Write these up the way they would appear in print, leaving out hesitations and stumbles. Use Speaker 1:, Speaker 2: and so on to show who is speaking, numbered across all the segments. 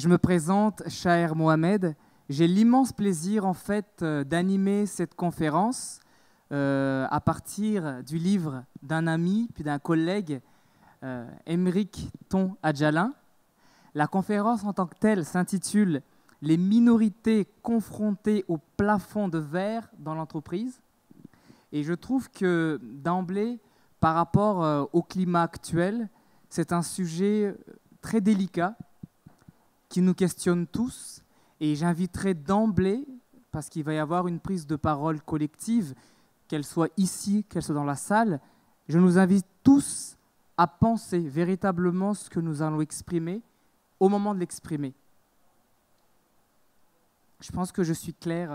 Speaker 1: Je me présente, Shaher Mohamed. J'ai l'immense plaisir en fait d'animer cette conférence à partir du livre d'un ami puis d'un collègue, Aymeric Ton Adjalin. La conférence en tant que telle s'intitule « Les minorités confrontées au plafond de verre dans l'entreprise ». Et je trouve que d'emblée, par rapport au climat actuel, c'est un sujet très délicat qui nous questionne tous. Et j'inviterai d'emblée, parce qu'il va y avoir une prise de parole collective, qu'elle soit ici, qu'elle soit dans la salle, je nous invite tous à penser véritablement ce que nous allons exprimer au moment de l'exprimer. Je pense que je suis clair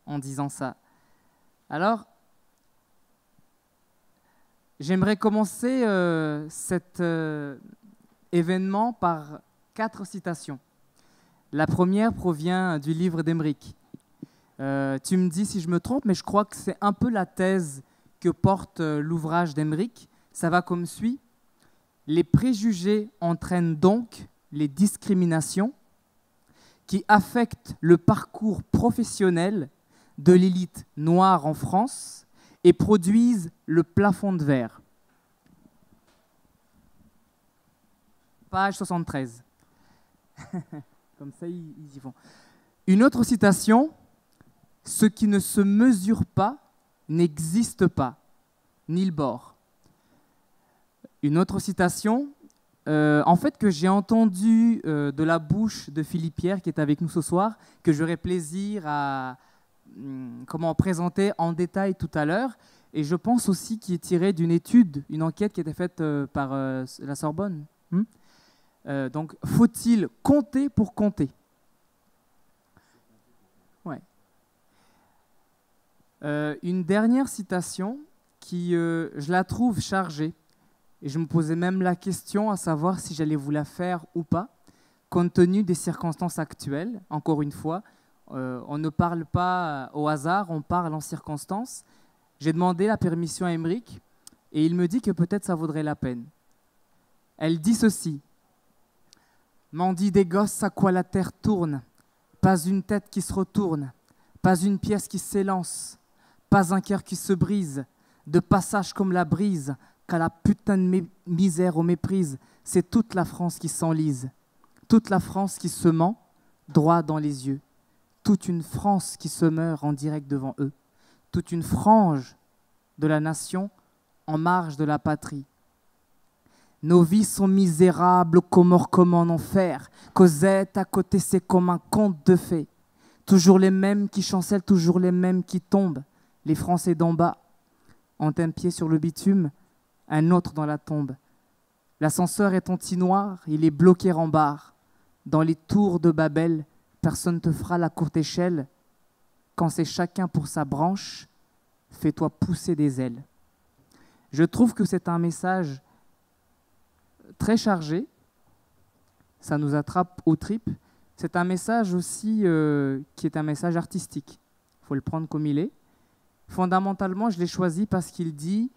Speaker 1: en disant ça. Alors, j'aimerais commencer cet événement par 4 citations. La première provient du livre d'Aymeric. Tu me dis si je me trompe, mais je crois que c'est un peu la thèse que porte l'ouvrage d'Aymeric. Ça va comme suit. Les préjugés entraînent donc les discriminations qui affectent le parcours professionnel de l'élite noire en France et produisent le plafond de verre. Page 73. Comme ça, ils y vont. Une autre citation. Ce qui ne se mesure pas n'existe pas. Niels Bohr. Une autre citation. En fait, que j'ai entendue de la bouche de Philippe Pierre, qui est avec nous ce soir, que j'aurai plaisir à présenter en détail tout à l'heure. Et je pense aussi qu'il est tiré d'une étude, une enquête qui a été faite par la Sorbonne. Donc, faut-il compter pour compter? Ouais. Une dernière citation qui, je la trouve chargée. Et je me posais même la question à savoir si j'allais vous la faire ou pas, compte tenu des circonstances actuelles. Encore une fois, on ne parle pas au hasard, on parle en circonstances. J'ai demandé la permission à Aymeric et il me dit que peut-être ça vaudrait la peine. Elle dit ceci. M'en dit des gosses à quoi la terre tourne, pas une tête qui se retourne, pas une pièce qui s'élance, pas un cœur qui se brise, de passage comme la brise, qu'à la putain de misère au méprise, c'est toute la France qui s'enlise, toute la France qui se ment, droit dans les yeux, toute une France qui se meurt en direct devant eux, toute une frange de la nation en marge de la patrie. Nos vies sont misérables comme en enfer, Cosette à côté c'est comme un conte de fées, toujours les mêmes qui chancellent, toujours les mêmes qui tombent, les Français d'en bas ont un pied sur le bitume, un autre dans la tombe. L'ascenseur est anti-noir, il est bloqué en barre. Dans les tours de Babel, personne ne te fera la courte échelle. Quand c'est chacun pour sa branche, fais-toi pousser des ailes. Je trouve que c'est un message très chargé. Ça nous attrape aux tripes. C'est un message aussi qui est un message artistique. Il faut le prendre comme il est. Fondamentalement, je l'ai choisi parce qu'il dit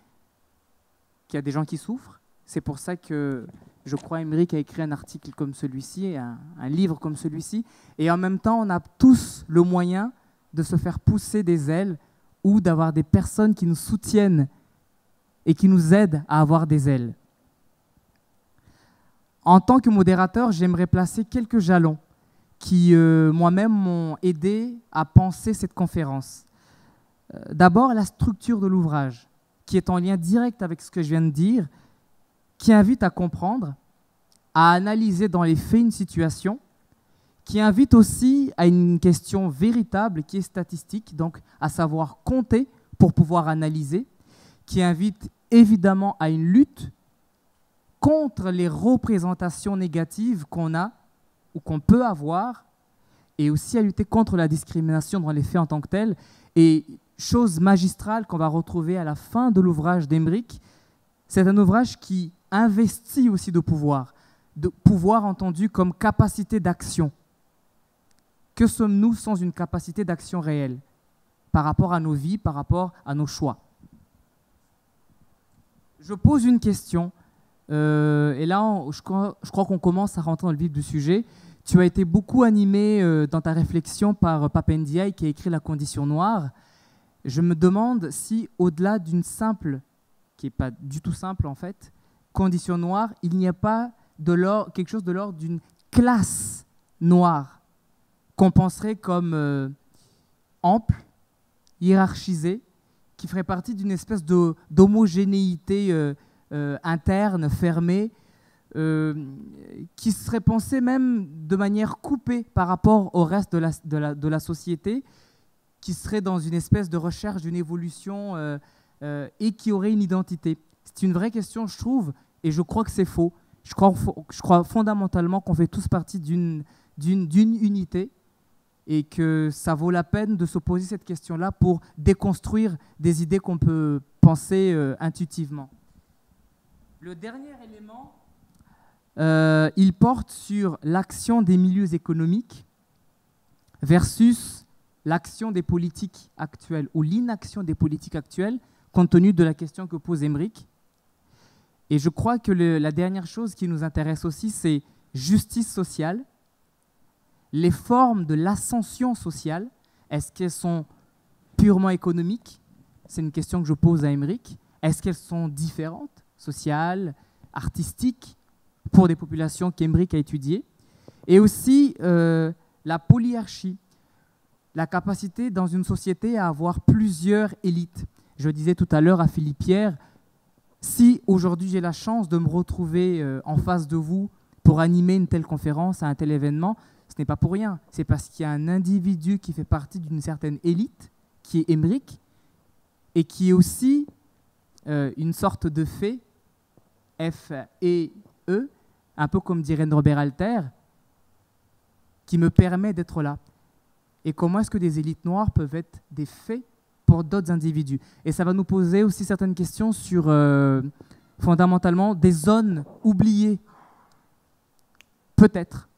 Speaker 1: qu'il y a des gens qui souffrent. C'est pour ça que je crois Aymeric a écrit un article comme celui-ci, un livre comme celui-ci. Et en même temps, on a tous le moyen de se faire pousser des ailes ou d'avoir des personnes qui nous soutiennent et qui nous aident à avoir des ailes. En tant que modérateur, j'aimerais placer quelques jalons qui, moi-même, m'ont aidé à penser cette conférence. D'abord, la structure de l'ouvrage, qui est en lien direct avec ce que je viens de dire, qui invite à comprendre, à analyser dans les faits une situation, qui invite aussi à une question véritable qui est statistique, donc à savoir compter pour pouvoir analyser, qui invite évidemment à une lutte contre les représentations négatives qu'on a ou qu'on peut avoir, et aussi à lutter contre la discrimination dans les faits en tant que tels. Et chose magistrale qu'on va retrouver à la fin de l'ouvrage d'Aymeric, c'est un ouvrage qui investit aussi de pouvoir entendu comme capacité d'action. Que sommes-nous sans une capacité d'action réelle par rapport à nos vies, par rapport à nos choix? Je pose une question, et là, je crois qu'on commence à rentrer dans le vif du sujet. Tu as été beaucoup animé dans ta réflexion par Pape Ndiaye qui a écrit La Condition noire. Je me demande si, au-delà d'une simple, qui n'est pas du tout simple en fait, condition noire, il n'y a pas quelque chose de l'ordre d'une classe noire qu'on penserait comme ample, hiérarchisée, qui ferait partie d'une espèce d'homogénéité interne, fermée, qui serait pensée même de manière coupée par rapport au reste de la société, qui serait dans une espèce de recherche d'une évolution et qui aurait une identité. C'est une vraie question, je trouve, et je crois que c'est faux. Je crois fondamentalement qu'on fait tous partie d'une unité et que ça vaut la peine de se poser cette question-là pour déconstruire des idées qu'on peut penser intuitivement. Le dernier élément, il porte sur l'action des milieux économiques versus l'action des politiques actuelles ou l'inaction des politiques actuelles compte tenu de la question que pose Aymeric. Et je crois que la dernière chose qui nous intéresse aussi, c'est justice sociale. Les formes de l'ascension sociale, est-ce qu'elles sont purement économiques? C'est une question que je pose à Aymeric. Est-ce qu'elles sont différentes, sociales, artistiques, pour des populations qu'Aymeric a étudiées? Et aussi la polyarchie, la capacité dans une société à avoir plusieurs élites. Je disais tout à l'heure à Philippe Pierre, si aujourd'hui j'ai la chance de me retrouver en face de vous pour animer une telle conférence, à un tel événement, ce n'est pas pour rien. C'est parce qu'il y a un individu qui fait partie d'une certaine élite, qui est Aymeric, et qui est aussi une sorte de fée, F-E-E, un peu comme dirait Norbert Alter, qui me permet d'être là. Et comment est-ce que des élites noires peuvent être des faits pour d'autres individus? Et ça va nous poser aussi certaines questions sur, fondamentalement, des zones oubliées, peut-être,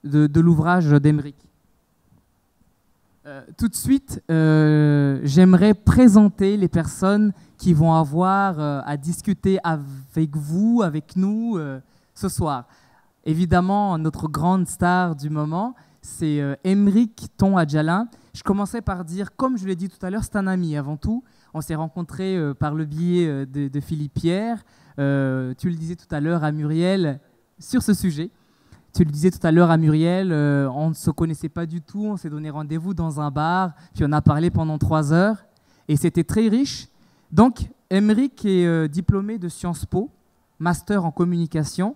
Speaker 1: de l'ouvrage d'Aymeric. Tout de suite, j'aimerais présenter les personnes qui vont avoir à discuter avec vous, avec nous, ce soir. Évidemment, notre grande star du moment, c'est Aymeric Ton Adjalin. Je commencerai par dire, comme je l'ai dit tout à l'heure, c'est un ami avant tout. On s'est rencontrés par le biais de Philippe Pierre. Tu le disais tout à l'heure à Muriel sur ce sujet. Tu le disais tout à l'heure à Muriel, on ne se connaissait pas du tout, on s'est donné rendez-vous dans un bar, puis on a parlé pendant 3 heures, et c'était très riche. Donc, Aymeric est diplômé de Sciences Po, master en communication.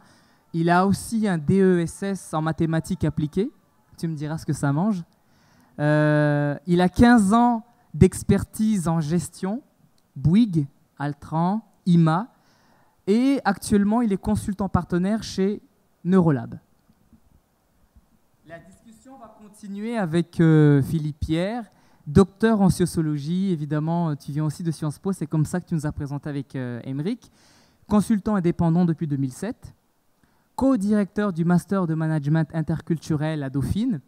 Speaker 1: Il a aussi un DESS en mathématiques appliquées. Tu me diras ce que ça mange. Il a 15 ans d'expertise en gestion, Bouygues, Altran, IMA, et actuellement, il est consultant partenaire chez Neurolab. La discussion va continuer avec Philippe Pierre, docteur en sociologie. Évidemment, tu viens aussi de Sciences Po, c'est comme ça que tu nous as présenté avec Aymeric. Consultant indépendant depuis 2007, co-directeur du Master de Management interculturel à Dauphine.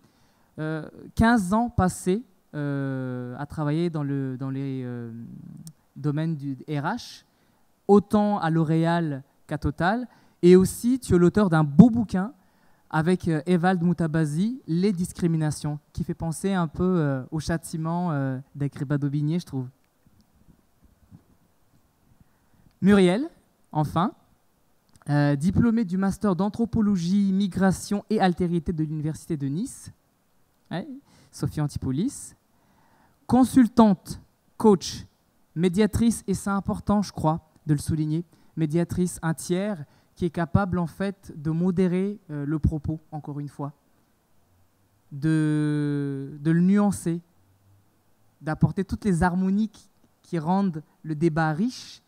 Speaker 1: 15 ans passés à travailler dans les domaines du RH, autant à L'Oréal qu'à Total. Et aussi, tu es l'auteur d'un beau bouquin avec Evald Moutabazi, Les discriminations, qui fait penser un peu au châtiment d'Agrippa d'Aubigné, je trouve. Muriel, enfin, diplômée du master d'anthropologie, migration et altérité de l'Université de Nice, ouais, Sophie Antipolis, consultante, coach, médiatrice, et c'est important, je crois, de le souligner, médiatrice, un tiers, qui est capable en fait de modérer le propos, encore une fois, de le nuancer, d'apporter toutes les harmonies qui rendent le débat riche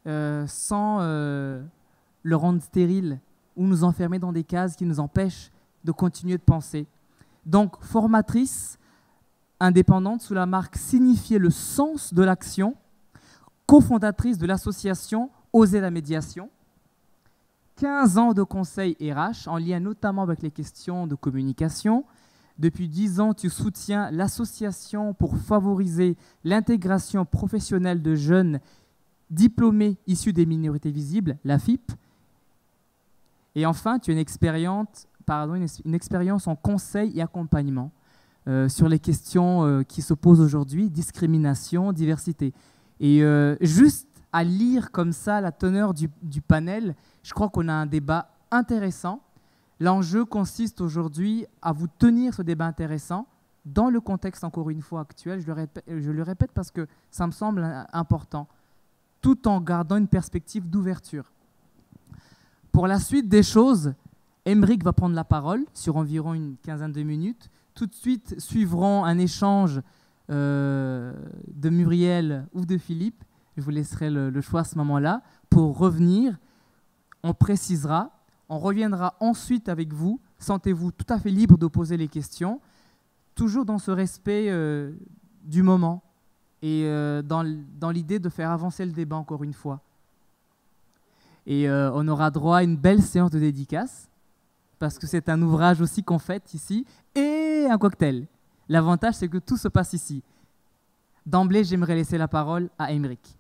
Speaker 1: sans le rendre stérile ou nous enfermer dans des cases qui nous empêchent de continuer de penser. Donc, formatrice indépendante sous la marque Signifier le sens de l'action, cofondatrice de l'association Oser la médiation, 15 ans de conseil RH, en lien notamment avec les questions de communication. Depuis 10 ans, tu soutiens l'association pour favoriser l'intégration professionnelle de jeunes diplômés issus des minorités visibles, l'AFIP. Et enfin, tu es une expériente une expérience en conseil et accompagnement sur les questions qui se posent aujourd'hui, discrimination, diversité. Et juste à lire comme ça la teneur du panel, je crois qu'on a un débat intéressant. L'enjeu consiste aujourd'hui à vous tenir ce débat intéressant dans le contexte, encore une fois, actuel. Je le répète parce que ça me semble important, tout en gardant une perspective d'ouverture. Pour la suite des choses, Aymeric va prendre la parole sur environ une quinzaine de minutes. Tout de suite suivront un échange de Muriel ou de Philippe. Je vous laisserai le choix à ce moment-là. Pour revenir, on précisera, on reviendra ensuite avec vous. Sentez-vous tout à fait libre de poser les questions, toujours dans ce respect du moment et dans l'idée de faire avancer le débat encore une fois. Et on aura droit à une belle séance de dédicace, parce que c'est un ouvrage aussi qu'on fête ici, et un cocktail. L'avantage, c'est que tout se passe ici. D'emblée, j'aimerais laisser la parole à Aymeric.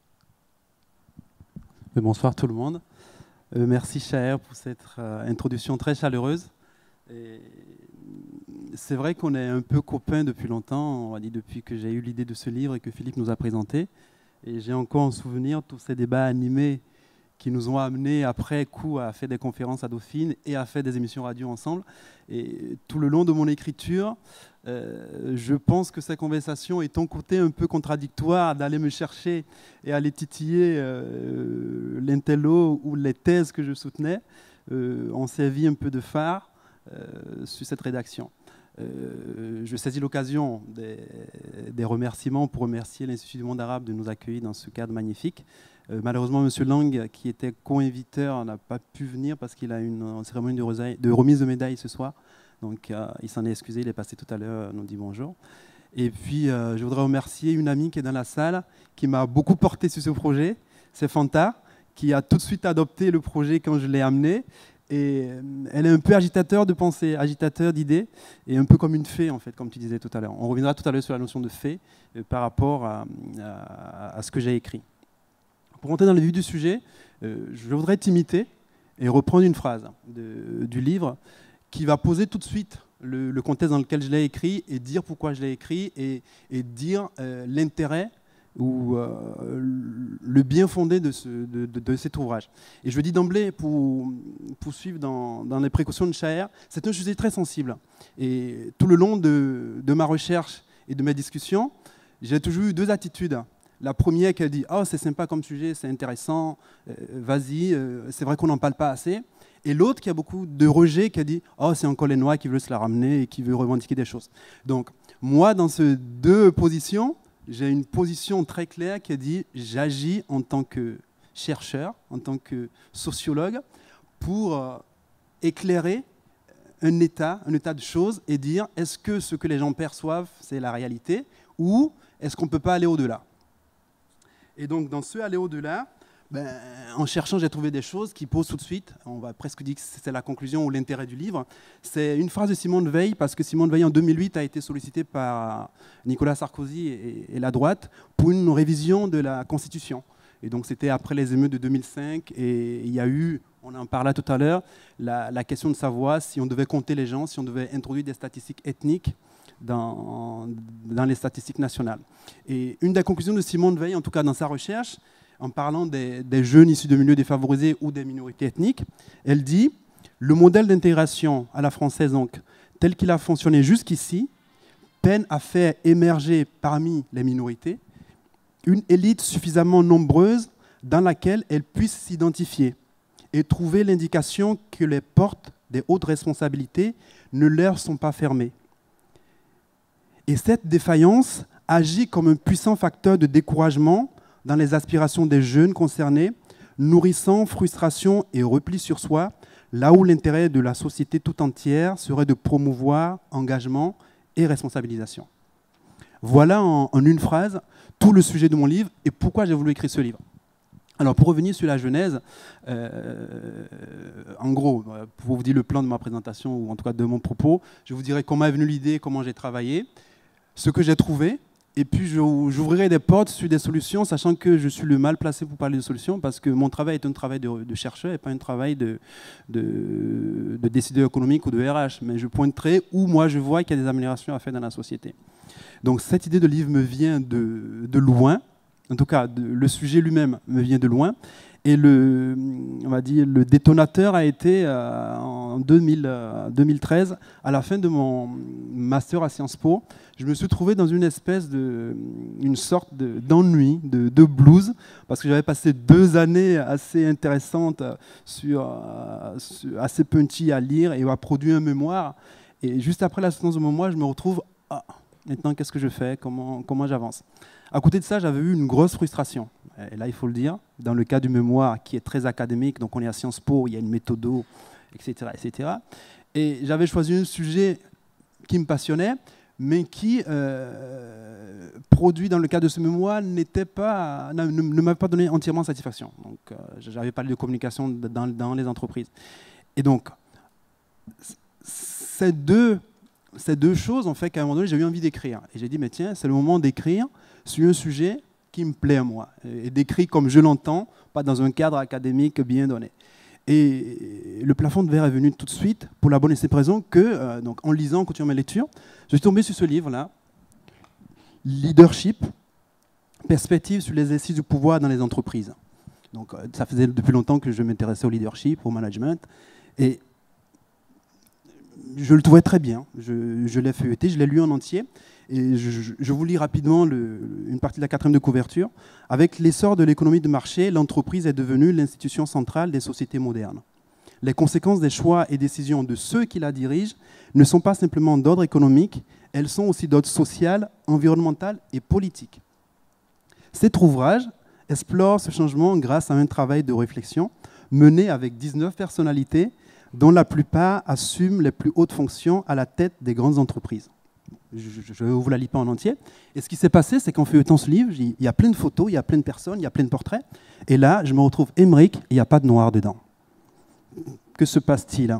Speaker 2: Bonsoir tout le monde. Merci Chaher pour cette introduction très chaleureuse. C'est vrai qu'on est un peu copains depuis longtemps, on va dire depuis que j'ai eu l'idée de ce livre et que Philippe nous a présenté. Et j'ai encore en souvenir tous ces débats animés qui nous ont amenés après coup à faire des conférences à Dauphine et à faire des émissions radio ensemble. Et tout le long de mon écriture, je pense que cette conversation est ton côté un peu contradictoire d'aller me chercher et aller titiller l'intello ou les thèses que je soutenais, ont servi un peu de phare sur cette rédaction. Je saisis l'occasion des remerciements pour remercier l'Institut du monde arabe de nous accueillir dans ce cadre magnifique. Malheureusement, M. Lang, qui était co-inviteur, n'a pas pu venir parce qu'il a une cérémonie de remise de médaille ce soir. Donc, il s'en est excusé, il est passé tout à l'heure, nous dit bonjour. Et puis, je voudrais remercier une amie qui est dans la salle, qui m'a beaucoup porté sur ce projet. C'est Fanta, qui a tout de suite adopté le projet quand je l'ai amené. Et elle est un peu agitateur de pensée, agitateur d'idées, et un peu comme une fée, en fait, comme tu disais tout à l'heure. On reviendra tout à l'heure sur la notion de fée par rapport à ce que j'ai écrit. Pour entrer dans le vif du sujet, je voudrais t'imiter et reprendre une phrase du livre qui va poser tout de suite le contexte dans lequel je l'ai écrit et dire pourquoi je l'ai écrit et dire l'intérêt ou le bien fondé de cet ouvrage. Et je le dis d'emblée pour suivre dans les précautions de Chaher, c'est un sujet très sensible. Et tout le long de ma recherche et de mes discussions, j'ai toujours eu deux attitudes. La première qui a dit « Oh, c'est sympa comme sujet, c'est intéressant, vas-y, c'est vrai qu'on n'en parle pas assez ». Et l'autre qui a beaucoup de rejet, qui a dit « Oh, c'est encore les Noirs qui veulent se la ramener et qui veulent revendiquer des choses ». Donc, moi, dans ces deux positions, j'ai une position très claire qui a dit « J'agis en tant que chercheur, en tant que sociologue, pour éclairer un état de choses et dire est-ce que ce que les gens perçoivent, c'est la réalité ou est-ce qu'on ne peut pas aller au-delà ?» Et donc, dans ce aller au-delà, en cherchant, j'ai trouvé des choses qui posent tout de suite, on va presque dire que c'est la conclusion ou l'intérêt du livre. C'est une phrase de Simone Veil, parce que Simone Veil, en 2008, a été sollicitée par Nicolas Sarkozy et la droite pour une révision de la Constitution. Et donc, c'était après les émeutes de 2005, et il y a eu, on en parlait tout à l'heure, la question de savoir si on devait compter les gens, si on devait introduire des statistiques ethniques dans les statistiques nationales. Et une des conclusions de Simone Veil, en tout cas dans sa recherche, en parlant des jeunes issus de milieux défavorisés ou des minorités ethniques, elle dit « Le modèle d'intégration à la française, donc, tel qu'il a fonctionné jusqu'ici, peine à faire émerger parmi les minorités une élite suffisamment nombreuse dans laquelle elles puissent s'identifier et trouver l'indication que les portes des hautes responsabilités ne leur sont pas fermées. Et cette défaillance agit comme un puissant facteur de découragement dans les aspirations des jeunes concernés, nourrissant frustration et repli sur soi, là où l'intérêt de la société tout entière serait de promouvoir engagement et responsabilisation. » Voilà en une phrase tout le sujet de mon livre et pourquoi j'ai voulu écrire ce livre. Alors pour revenir sur la genèse, en gros, pour vous dire le plan de ma présentation ou en tout cas de mon propos, je vous dirai comment est venue l'idée, comment j'ai travaillé, ce que j'ai trouvé Et puis j'ouvrirai des portes sur des solutions, sachant que je suis le mal placé pour parler de solutions, parce que mon travail est un travail de chercheur et pas un travail de décideur économique ou de RH. Mais je pointerai où moi je vois qu'il y a des améliorations à faire dans la société. Donc cette idée de livre me vient de loin, en tout cas le sujet lui-même me vient de loin. Et on va dire, le détonateur a été en 2013, à la fin de mon master à Sciences Po. Je me suis trouvé dans une sorte d'ennui, de blues, parce que j'avais passé 2 années assez intéressantes, assez punchy à lire et à produire un mémoire. Et juste après la soutenance de mon mémoire, je me retrouve, maintenant qu'est-ce que je fais, comment j'avance. À côté de ça, j'avais eu une grosse frustration. Et là, il faut le dire, dans le cas du mémoire qui est très académique, donc on est à Sciences Po, il y a une méthode, etc., etc. Et j'avais choisi un sujet qui me passionnait, mais qui, produit dans le cadre de ce mémoire, ne m'avait pas donné entièrement satisfaction. Donc, j'avais parlé de communication dans les entreprises. Et donc, ces deux choses ont fait qu'à un moment donné, j'ai eu envie d'écrire. Et j'ai dit, mais tiens, c'est le moment d'écrire sur un sujet qui me plaît à moi, et d'écrire comme je l'entends, pas dans un cadre académique bien donné. Et le plafond de verre est venu tout de suite, pour la bonne et simple raison que, donc, en lisant, en continuant mes lectures, je suis tombé sur ce livre-là, Leadership, perspective sur l'exercice du pouvoir dans les entreprises. Donc, ça faisait depuis longtemps que je m'intéressais au leadership, au management, et je le trouvais très bien. Je l'ai feuilleté, je l'ai lu en entier. Et je vous lis rapidement une partie de la 4e de couverture. Avec l'essor de l'économie de marché, l'entreprise est devenue l'institution centrale des sociétés modernes. Les conséquences des choix et décisions de ceux qui la dirigent ne sont pas simplement d'ordre économique, elles sont aussi d'ordre social, environnemental et politique. Cet ouvrage explore ce changement grâce à un travail de réflexion mené avec 19 personnalités dont la plupart assument les plus hautes fonctions à la tête des grandes entreprises. Je ne vous la lis pas en entier. Et ce qui s'est passé, c'est qu'en feuilletant ce livre, il y a plein de photos, il y a plein de personnes, il y a plein de portraits. Et là, je me retrouve Émeric et il n'y a pas de noir dedans. Que se passe-t-il?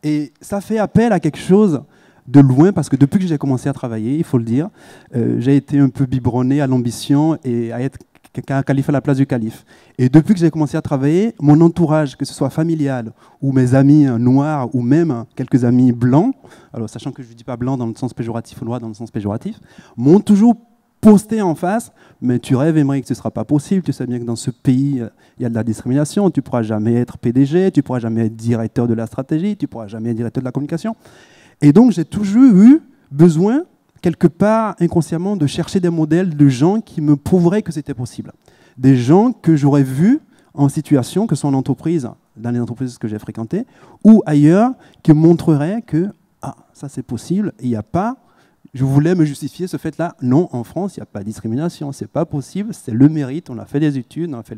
Speaker 2: Et ça fait appel à quelque chose de loin, parce que depuis que j'ai commencé à travailler, il faut le dire, j'ai été un peu biberonné à l'ambition et à être calife à la place du calife. Et depuis que j'ai commencé à travailler, mon entourage, que ce soit familial ou mes amis noirs ou même quelques amis blancs, alors sachant que je ne dis pas blanc dans le sens péjoratif ou noir dans le sens péjoratif, m'ont toujours posté en face, mais tu rêves, Émeric, ce ne sera pas possible, tu sais bien que dans ce pays, il y a de la discrimination, tu ne pourras jamais être PDG, tu ne pourras jamais être directeur de la stratégie, tu ne pourras jamais être directeur de la communication. Et donc j'ai toujours eu besoin, quelque part inconsciemment, de chercher des modèles de gens qui me prouveraient que c'était possible. Des gens que j'aurais vus en situation, que ce soit en entreprise, dans les entreprises que j'ai fréquentées, ou ailleurs, qui montreraient que ça c'est possible, et il n'y a pas, je voulais me justifier ce fait-là, non, en France, il n'y a pas de discrimination, c'est pas possible, c'est le mérite, on a fait des études, on a fait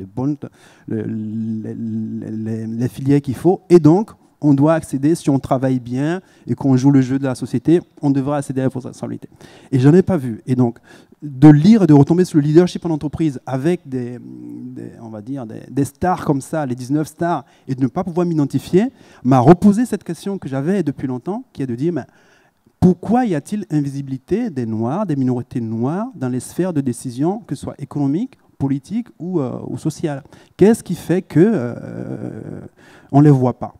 Speaker 2: les filières qu'il faut, et donc, on doit accéder, si on travaille bien et qu'on joue le jeu de la société, on devra accéder à la responsabilité. Et je n'en ai pas vu. Et donc, de lire et de retomber sur le leadership en entreprise avec on va dire, des stars comme ça, les 19 stars, et de ne pas pouvoir m'identifier, m'a reposé cette question que j'avais depuis longtemps, qui est de dire, mais pourquoi y a-t-il invisibilité des Noirs, des minorités noires, dans les sphères de décision, que ce soit économique, politique ou sociale? Qu'est-ce qui fait qu'on ne les voit pas?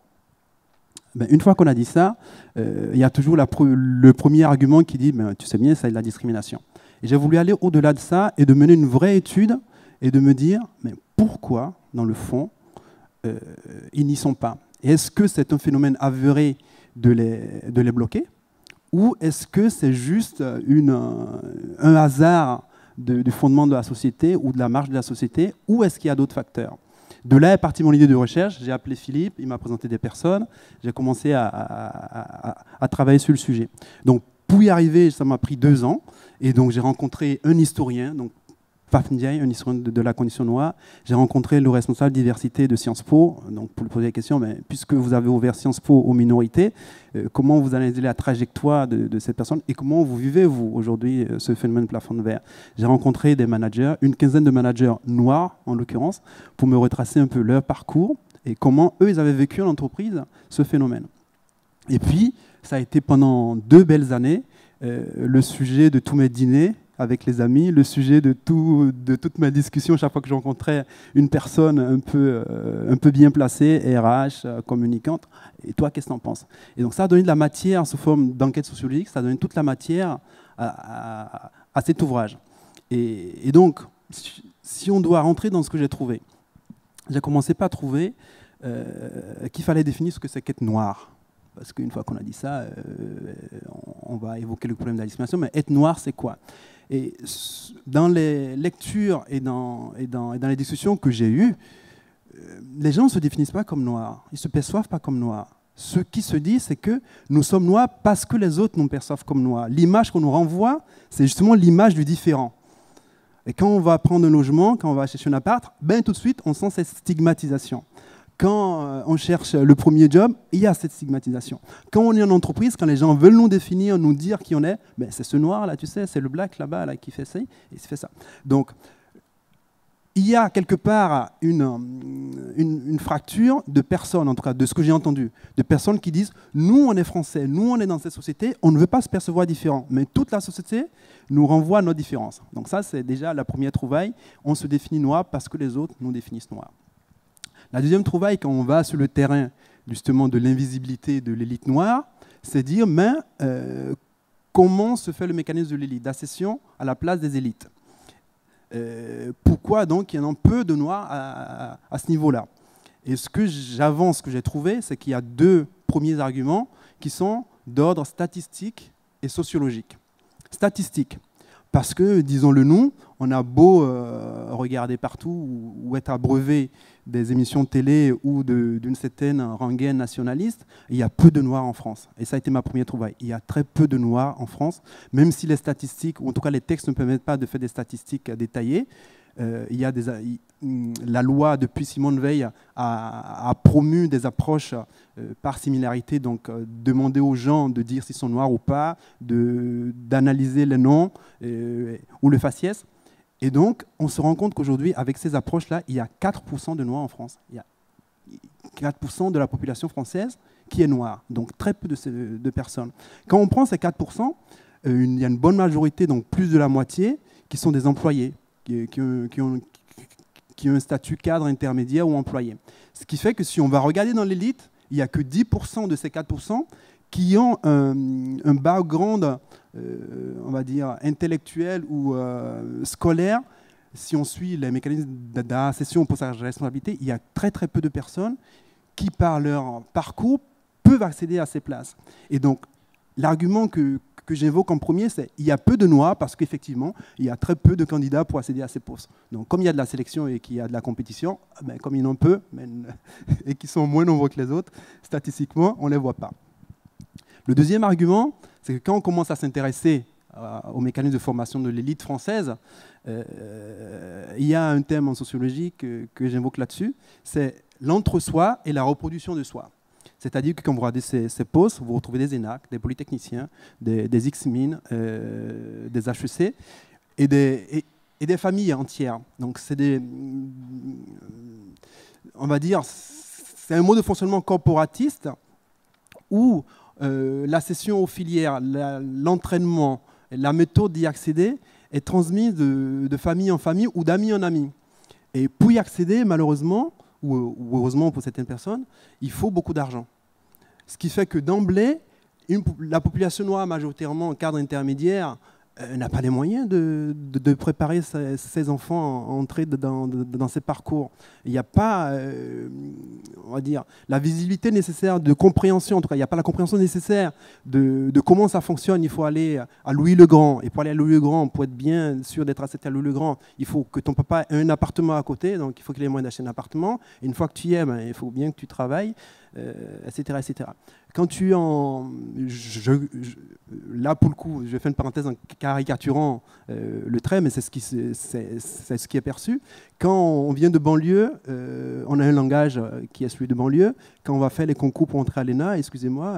Speaker 2: Une fois qu'on a dit ça, il y a toujours le premier argument qui dit tu sais bien, ça est de la discrimination. Et j'ai voulu aller au-delà de ça et de mener une vraie étude et de me dire mais pourquoi, dans le fond, ils n'y sont pas? Est-ce que c'est un phénomène avéré de les bloquer? Ou est-ce que c'est juste un hasard du fondement de la société ou de la marche de la société? Ou est-ce qu'il y a d'autres facteurs? De là est partie mon idée de recherche. J'ai appelé Philippe, il m'a présenté des personnes. J'ai commencé à travailler sur le sujet. Donc, pour y arriver, ça m'a pris 2 ans. Et donc, j'ai rencontré un historien, donc Faf Ndiaye, un historien de la condition noire. J'ai rencontré le responsable diversité de Sciences Po, donc pour lui poser la question, mais puisque vous avez ouvert Sciences Po aux minorités, comment vous analysez la trajectoire de cette personne et comment vous vivez, vous, aujourd'hui, ce phénomène plafond de verre? J'ai rencontré des managers, une quinzaine de managers noirs, en l'occurrence, pour me retracer un peu leur parcours et comment eux, ils avaient vécu en entreprise ce phénomène. Et puis, ça a été pendant 2 belles années le sujet de tous mes dîners avec les amis, le sujet de toute ma discussion chaque fois que je rencontrais une personne un peu bien placée, RH, communicante. Et toi, qu'est-ce que tu en penses? Et donc ça a donné de la matière sous forme d'enquête sociologique, ça a donné toute la matière à cet ouvrage. Et donc, si on doit rentrer dans ce que j'ai trouvé, j'ai commencé par trouver qu'il fallait définir ce que c'est qu'être noir. Parce qu'une fois qu'on a dit ça, on va évoquer le problème de la discrimination, mais être noir, c'est quoi? Et dans les lectures et dans les discussions que j'ai eues, les gens ne se définissent pas comme noirs, ils ne se perçoivent pas comme noirs. Ce qui se dit, c'est que nous sommes noirs parce que les autres nous perçoivent comme noirs. L'image qu'on nous renvoie, c'est justement l'image du différent. Et quand on va prendre un logement, quand on va chercher un appart, ben, tout de suite, on sent cette stigmatisation. Quand on cherche le premier job, il y a cette stigmatisation. Quand on est en entreprise, quand les gens veulent nous définir, nous dire qui on est, ben, c'est ce noir là, tu sais, c'est le black là-bas là, qui fait ça, et il fait ça. Donc, il y a quelque part une fracture de personnes, en tout cas de ce que j'ai entendu, de personnes qui disent « nous, on est français, nous, on est dans cette société, on ne veut pas se percevoir différent, mais toute la société nous renvoie à nos différences. » Donc ça, c'est déjà la première trouvaille. On se définit noir parce que les autres nous définissent noir. La deuxième trouvaille, quand on va sur le terrain justement de l'invisibilité de l'élite noire, c'est dire mais, comment se fait le mécanisme de l'élite, d'accession à la place des élites. Pourquoi donc il y en a peu de noirs à ce niveau-là? Et ce que j'avance, que j'ai trouvé, c'est qu'il y a deux premiers arguments qui sont d'ordre statistique et sociologique. Statistique, parce que, disons-le nous, on a beau regarder partout ou être abreuvé des émissions de télé ou d'une certaine rengaine nationaliste, il y a peu de Noirs en France. Et ça a été ma première trouvaille. Il y a très peu de Noirs en France, même si les statistiques, ou en tout cas les textes ne permettent pas de faire des statistiques détaillées. La loi, depuis Simone Veil, a promu des approches par similarité, donc demander aux gens de dire s'ils sont noirs ou pas, d'analyser les noms ou le faciès. Et donc, on se rend compte qu'aujourd'hui, avec ces approches-là, il y a 4% de noirs en France. Il y a 4% de la population française qui est noire, donc très peu de personnes. Quand on prend ces 4%, il y a une bonne majorité, donc plus de la moitié, qui sont des employés, qui ont un statut cadre intermédiaire ou employé. Ce qui fait que si on va regarder dans l'élite, il n'y a que 10% de ces 4% qui ont un background, on va dire, intellectuel ou scolaire. Si on suit les mécanismes d'accession au poste à responsabilité, il y a très très peu de personnes qui, par leur parcours, peuvent accéder à ces places. Et donc, l'argument que j'invoque en premier, c'est qu'il y a peu de noirs parce qu'effectivement, il y a très peu de candidats pour accéder à ces postes. Donc, comme il y a de la sélection et qu'il y a de la compétition, ben, comme il y en a peu et qui sont moins nombreux que les autres, statistiquement, on ne les voit pas. Le deuxième argument, c'est que quand on commence à s'intéresser aux mécanismes de formation de l'élite française, il y a un terme en sociologie que j'invoque là-dessus, c'est l'entre-soi et la reproduction de soi. C'est-à-dire que quand vous regardez ces postes, vous retrouvez des ENAC, des polytechniciens, des X-Min, des HEC et des familles entières. Donc c'est on va dire, c'est un mode de fonctionnement corporatiste où l'accession aux filières, l'entraînement, la méthode d'y accéder est transmise de famille en famille ou d'amis en ami. Et pour y accéder, malheureusement, ou heureusement pour certaines personnes, il faut beaucoup d'argent. Ce qui fait que d'emblée, la population noire, majoritairement en cadre intermédiaire, n'a pas les moyens de préparer ses enfants à entrer dans ces parcours. Il n'y a pas, on va dire, la visibilité nécessaire de compréhension, en tout cas, il n'y a pas la compréhension nécessaire de comment ça fonctionne. Il faut aller à Louis-le-Grand. Et pour aller à Louis-le-Grand, pour être bien sûr d'être accepté à Louis-le-Grand, il faut que ton papa ait un appartement à côté, donc il faut qu'il ait les moyens d'acheter un appartement. Et une fois que tu y es, ben, il faut bien que tu travailles, etc., etc. Quand tu là, pour le coup, je vais faire une parenthèse en caricaturant le trait, mais c'est ce qui est perçu. Quand on vient de banlieue, on a un langage qui est celui de banlieue. Quand on va faire les concours pour entrer à l'ENA, excusez-moi,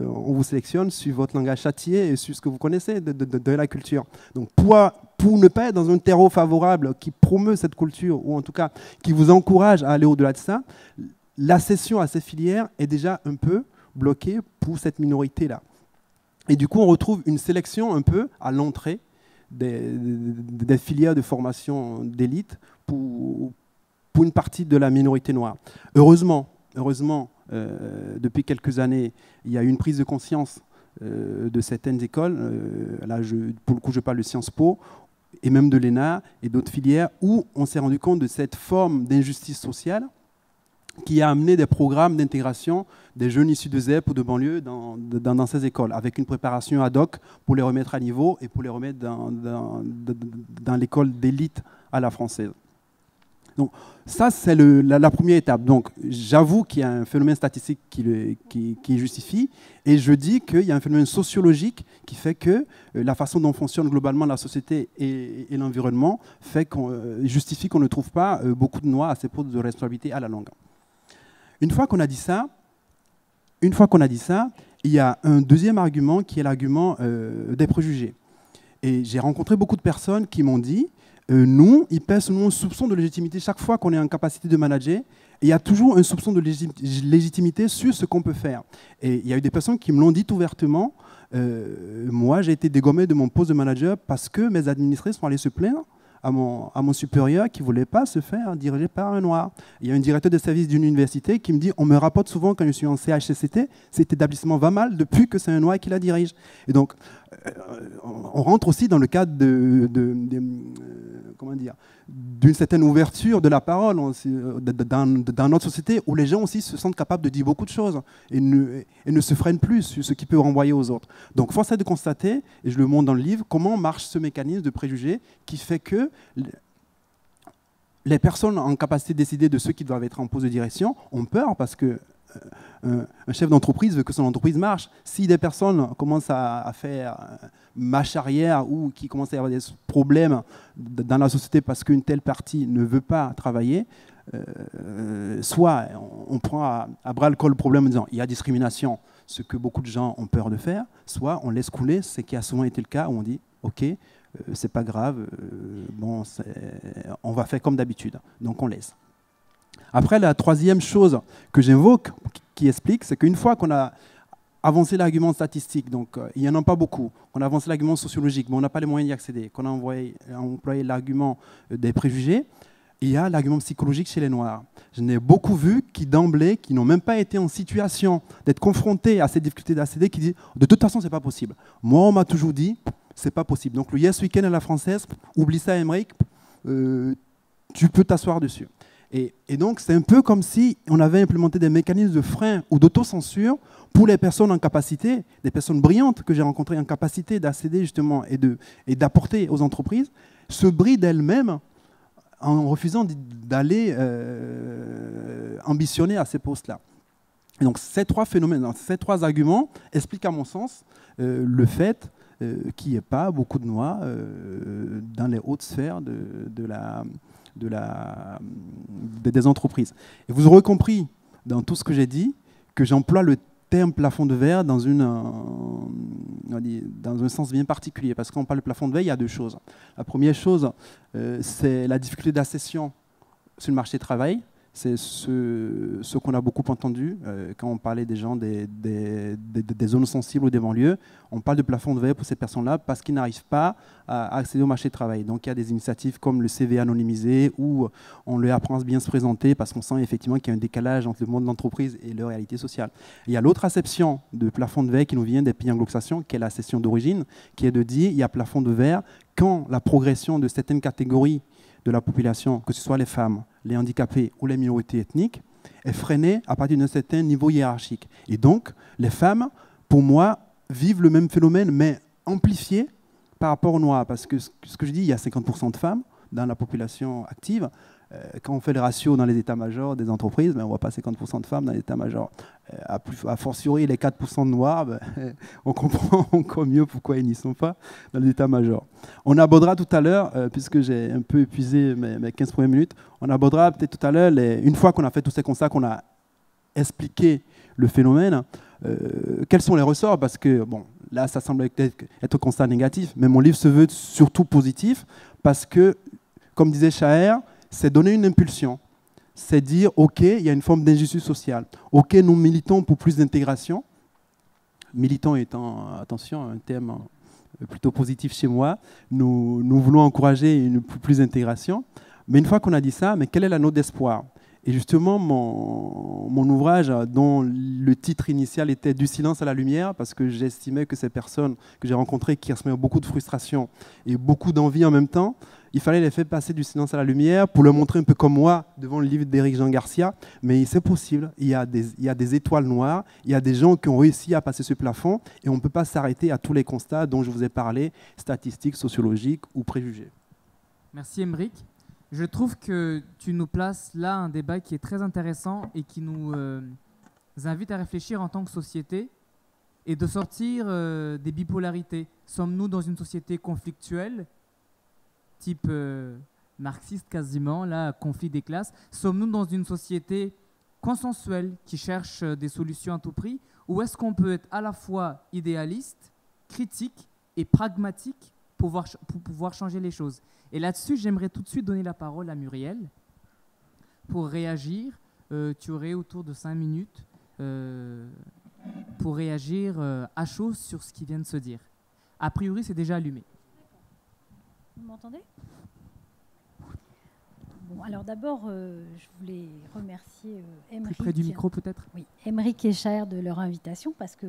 Speaker 2: on vous sélectionne sur votre langage châtié et sur ce que vous connaissez de la culture. Donc, pour ne pas être dans un terreau favorable qui promeut cette culture, ou en tout cas qui vous encourage à aller au-delà de ça, l'accession à ces filières est déjà un peu bloquée pour cette minorité-là. Et du coup, on retrouve une sélection un peu à l'entrée des filières de formation d'élite pour une partie de la minorité noire. Heureusement, depuis quelques années, il y a eu une prise de conscience de certaines écoles. Là, pour le coup, je parle de Sciences Po, et même de l'ENA et d'autres filières, où on s'est rendu compte de cette forme d'injustice sociale qui a amené des programmes d'intégration des jeunes issus de ZEP ou de banlieue dans ces écoles, avec une préparation ad hoc pour les remettre à niveau et pour les remettre dans l'école d'élite à la française. Donc ça, c'est la première étape. Donc j'avoue qu'il y a un phénomène statistique qui justifie, et je dis qu'il y a un phénomène sociologique qui fait que la façon dont fonctionne globalement la société et l'environnement justifie qu'on ne trouve pas beaucoup de Noirs à ces postes de responsabilité à la longue. Une fois qu'on a dit ça, il y a un deuxième argument qui est l'argument des préjugés. Et j'ai rencontré beaucoup de personnes qui m'ont dit nous, ils pèsent un soupçon de légitimité chaque fois qu'on est en capacité de manager. Et il y a toujours un soupçon de légitimité sur ce qu'on peut faire. Et il y a eu des personnes qui me l'ont dit ouvertement. Moi, j'ai été dégommé de mon poste de manager parce que mes administrés sont allés se plaindre à mon supérieur qui ne voulait pas se faire diriger par un noir. Il y a un directeur de service d'une université qui me dit on me rapporte souvent quand je suis en CHSCT, cet établissement va mal depuis que c'est un noir qui la dirige. Et donc, on rentre aussi dans le cadre d'une certaine ouverture de la parole dans notre société où les gens aussi se sentent capables de dire beaucoup de choses et ne se freinent plus sur ce qui peut renvoyer aux autres. Donc, force est de constater, et je le montre dans le livre, comment marche ce mécanisme de préjugés qui fait que les personnes en capacité de décider de ceux qui doivent être en poste de direction ont peur parce que un chef d'entreprise veut que son entreprise marche. Si des personnes commencent à faire marche arrière ou qui commencent à avoir des problèmes dans la société parce qu'une telle partie ne veut pas travailler, soit on prend à bras le corps le problème en disant il y a discrimination, ce que beaucoup de gens ont peur de faire, soit on laisse couler, ce qui a souvent été le cas où on dit ok, c'est pas grave, on va faire comme d'habitude, donc on laisse. Après, la troisième chose que j'invoque, qui explique, c'est qu'une fois qu'on a avancé l'argument statistique, donc il n'y en a pas beaucoup, on a avancé l'argument sociologique, mais on n'a pas les moyens d'y accéder, qu'on a employé l'argument des préjugés, il y a l'argument psychologique chez les Noirs. Je n'ai beaucoup vu qui d'emblée, qui n'ont même pas été en situation d'être confrontés à ces difficultés d'accéder, qui disent de toute façon, c'est pas possible. Moi, on m'a toujours dit, c'est pas possible. Donc le Yes Weekend à la française, oublie ça, Emmerich, tu peux t'asseoir dessus. Et donc, c'est un peu comme si on avait implémenté des mécanismes de frein ou d'autocensure pour les personnes en capacité, des personnes brillantes que j'ai rencontrées en capacité d'accéder justement et d'apporter aux entreprises, se brident d'elles-mêmes en refusant d'aller ambitionner à ces postes-là. Et donc, ces trois phénomènes, ces trois arguments expliquent à mon sens le fait qu'il n'y ait pas beaucoup de Noirs dans les hautes sphères des entreprises. Et vous aurez compris dans tout ce que j'ai dit que j'emploie le terme plafond de verre dans un sens bien particulier, parce que quand on parle de plafond de verre, il y a deux choses. La première chose, c'est la difficulté d'accession sur le marché du travail. C'est ce qu'on a beaucoup entendu quand on parlait des gens des zones sensibles ou des banlieues. On parle de plafond de verre pour ces personnes-là parce qu'ils n'arrivent pas à accéder au marché du travail. Donc il y a des initiatives comme le CV anonymisé où on leur apprend à bien se présenter parce qu'on sent effectivement qu'il y a un décalage entre le monde de l'entreprise et leur réalité sociale. Il y a l'autre acception de plafond de verre qui nous vient des pays anglo-saxons, qui est l'acception d'origine, qui est de dire il y a plafond de verre quand la progression de certaines catégories de la population, que ce soit les femmes, les handicapés ou les minorités ethniques, est freinée à partir d'un certain niveau hiérarchique. Et donc, les femmes, pour moi, vivent le même phénomène, mais amplifié par rapport aux Noirs. Parce que ce que je dis, il y a 50% de femmes dans la population active. Quand on fait le ratio dans les états-majors des entreprises, on ne voit pas 50% de femmes dans les états-majors. A fortiori, les 4% de Noirs, on comprend encore mieux pourquoi ils n'y sont pas dans les états-majors. On abordera tout à l'heure, puisque j'ai un peu épuisé mes 15 premières minutes, on abordera peut-être tout à l'heure, une fois qu'on a fait tous ces constats, qu'on a expliqué le phénomène, quels sont les ressorts, parce que bon, là, ça semble être un constat négatif, mais mon livre se veut surtout positif, parce que, comme disait Chaher, c'est donner une impulsion. C'est dire, OK, il y a une forme d'injustice sociale. OK, nous militons pour plus d'intégration. Militant étant, attention, un terme plutôt positif chez moi. Nous voulons encourager une plus d'intégration. Mais une fois qu'on a dit ça, mais quelle est la note d'espoir? Et justement, mon ouvrage, dont le titre initial était « Du silence à la lumière », parce que j'estimais que ces personnes que j'ai rencontrées, qui exprimaient beaucoup de frustration et beaucoup d'envie en même temps, il fallait les faire passer du silence à la lumière pour leur montrer un peu comme moi devant le livre d'Éric Jean Garcia. Mais c'est possible, il y a des étoiles noires, il y a des gens qui ont réussi à passer ce plafond et on ne peut pas s'arrêter à tous les constats dont je vous ai parlé, statistiques, sociologiques ou préjugés.
Speaker 1: Merci Aymeric. Je trouve que tu nous places là un débat qui est très intéressant et qui nous invite à réfléchir en tant que société et de sortir des bipolarités. Sommes-nous dans une société conflictuelle, type marxiste quasiment, là, conflit des classes? Sommes-nous dans une société consensuelle qui cherche des solutions à tout prix? Ou est-ce qu'on peut être à la fois idéaliste, critique et pragmatique pour pouvoir changer les choses? Et là-dessus, j'aimerais tout de suite donner la parole à Muriel pour réagir. Tu aurais autour de 5 minutes pour réagir à chaud sur ce qui vient de se dire. A priori, c'est déjà allumé.
Speaker 3: Vous m'entendez? Bon, alors d'abord, je voulais remercier Aymeric.
Speaker 1: Plus près du micro peut-être?
Speaker 3: Oui, Aymeric et Chaher de leur invitation, parce que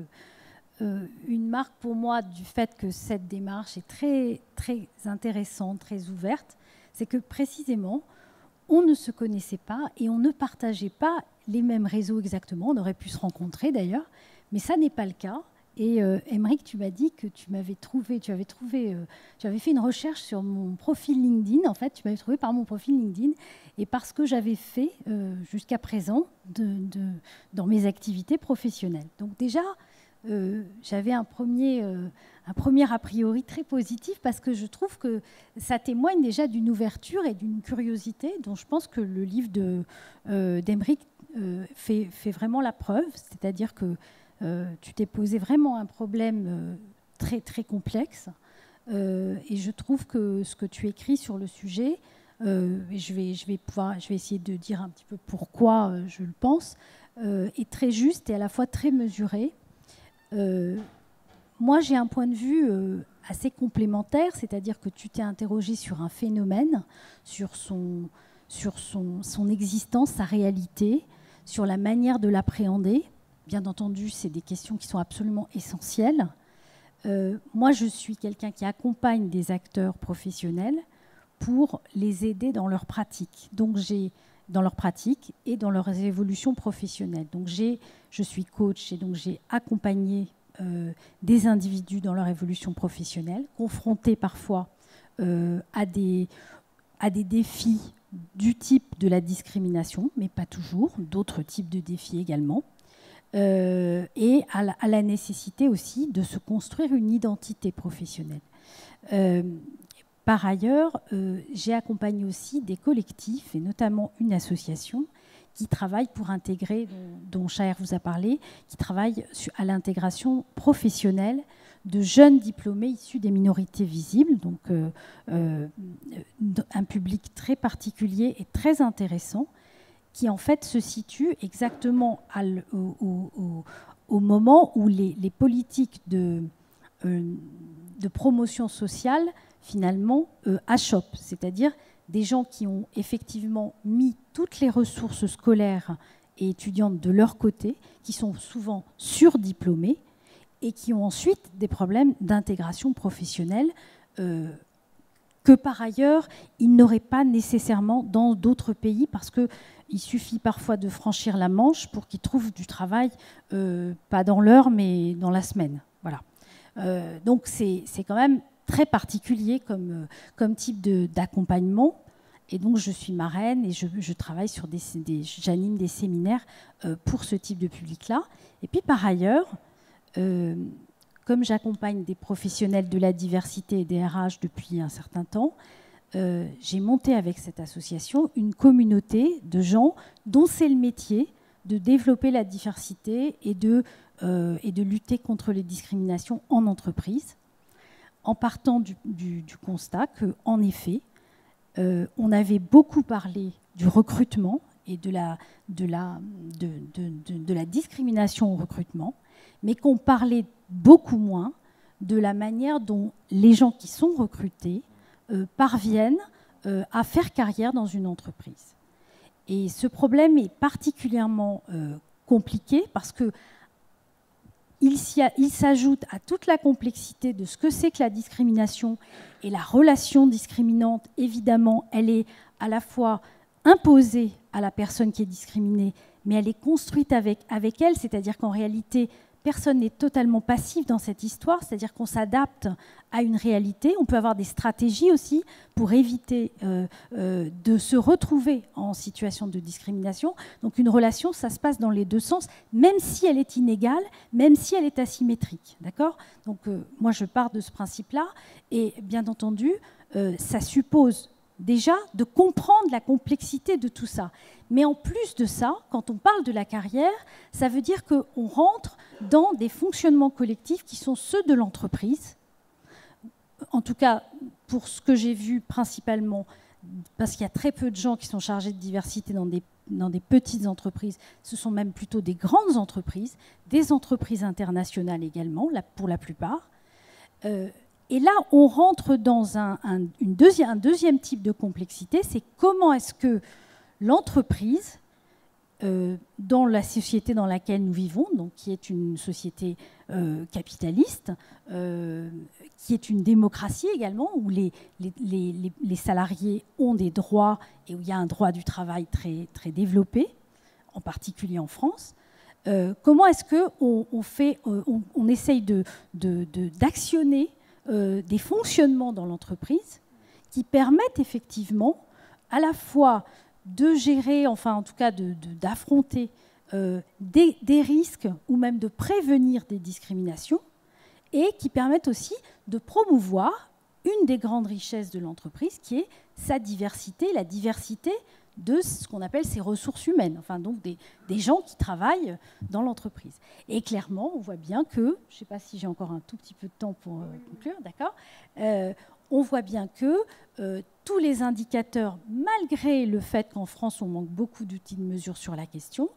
Speaker 3: une marque pour moi du fait que cette démarche est très, très intéressante, très ouverte, c'est que précisément, on ne se connaissait pas et on ne partageait pas les mêmes réseaux exactement. On aurait pu se rencontrer d'ailleurs, mais ça n'est pas le cas. Et Aymeric, tu m'as dit que tu avais fait une recherche sur mon profil LinkedIn. En fait, tu m'avais trouvé par mon profil LinkedIn et parce que j'avais fait jusqu'à présent dans mes activités professionnelles. Donc déjà, j'avais un premier a priori très positif parce que je trouve que ça témoigne déjà d'une ouverture et d'une curiosité dont je pense que le livre d'Aymeric fait vraiment la preuve. C'est-à-dire que tu t'es posé vraiment un problème très, très complexe et je trouve que ce que tu écris sur le sujet, et je vais essayer de dire un petit peu pourquoi je le pense, est très juste et à la fois très mesuré. Moi, j'ai un point de vue assez complémentaire, c'est-à-dire que tu t'es interrogé sur un phénomène, sur son existence, sa réalité, sur la manière de l'appréhender. Bien entendu, c'est des questions qui sont absolument essentielles. Moi, je suis quelqu'un qui accompagne des acteurs professionnels pour les aider dans leur pratique. Donc, dans leur pratique et dans leurs évolutions professionnelles. Donc, je suis coach et donc j'ai accompagné des individus dans leur évolution professionnelle, confrontés parfois à des défis du type de la discrimination, mais pas toujours, d'autres types de défis également, et à la nécessité aussi de se construire une identité professionnelle. Par ailleurs, j'ai accompagné aussi des collectifs, et notamment une association qui travaille pour intégrer, dont Chaher vous a parlé, qui travaille à l'intégration professionnelle de jeunes diplômés issus des minorités visibles, donc un public très particulier et très intéressant, qui en fait se situe exactement au moment où les politiques de promotion sociale finalement achoppent, c'est-à-dire des gens qui ont effectivement mis toutes les ressources scolaires et étudiantes de leur côté, qui sont souvent surdiplômés et qui ont ensuite des problèmes d'intégration professionnelle que par ailleurs, ils n'auraient pas nécessairement dans d'autres pays parce qu'il suffit parfois de franchir la Manche pour qu'ils trouvent du travail, pas dans l'heure, mais dans la semaine. Voilà. Donc c'est quand même très particulier comme type d'accompagnement. Et donc, je suis marraine et je travaille sur j'anime des séminaires pour ce type de public-là. Et puis, par ailleurs, comme j'accompagne des professionnels de la diversité et des RH depuis un certain temps, j'ai monté avec cette association une communauté de gens dont c'est le métier de développer la diversité et de lutter contre les discriminations en entreprise, en partant du constat qu'en effet, on avait beaucoup parlé du recrutement et de la discrimination au recrutement, mais qu'on parlait beaucoup moins de la manière dont les gens qui sont recrutés parviennent à faire carrière dans une entreprise. Et ce problème est particulièrement compliqué parce que il s'ajoute à toute la complexité de ce que c'est que la discrimination et la relation discriminante. Évidemment, elle est à la fois imposée à la personne qui est discriminée, mais elle est construite avec elle, c'est-à-dire qu'en réalité, personne n'est totalement passif dans cette histoire, c'est-à-dire qu'on s'adapte à une réalité. On peut avoir des stratégies aussi pour éviter de se retrouver en situation de discrimination. Donc une relation, ça se passe dans les deux sens, même si elle est inégale, même si elle est asymétrique. D'accord ? Donc moi, je pars de ce principe-là. Et bien entendu, ça suppose déjà de comprendre la complexité de tout ça. Mais en plus de ça, quand on parle de la carrière, ça veut dire qu'on rentre dans des fonctionnements collectifs qui sont ceux de l'entreprise. En tout cas, pour ce que j'ai vu principalement, parce qu'il y a très peu de gens qui sont chargés de diversité dans des petites entreprises, ce sont même plutôt des grandes entreprises, des entreprises internationales également, pour la plupart. Et là, on rentre dans un deuxième type de complexité, c'est comment est-ce que l'entreprise, dans la société dans laquelle nous vivons, donc qui est une société capitaliste, qui est une démocratie également, où les salariés ont des droits et où il y a un droit du travail très, très développé, en particulier en France. Comment est-ce qu'on essaye d'actionner des fonctionnements dans l'entreprise qui permettent effectivement à la fois de gérer, enfin en tout cas d'affronter des risques ou même de prévenir des discriminations et qui permettent aussi de promouvoir une des grandes richesses de l'entreprise qui est sa diversité, la diversité de ce qu'on appelle ses ressources humaines, enfin donc des gens qui travaillent dans l'entreprise. Et clairement, on voit bien que, je ne sais pas si j'ai encore un tout petit peu de temps pour conclure, d'accord, on voit bien que tous les indicateurs, malgré le fait qu'en France, on manque beaucoup d'outils de mesure sur la question,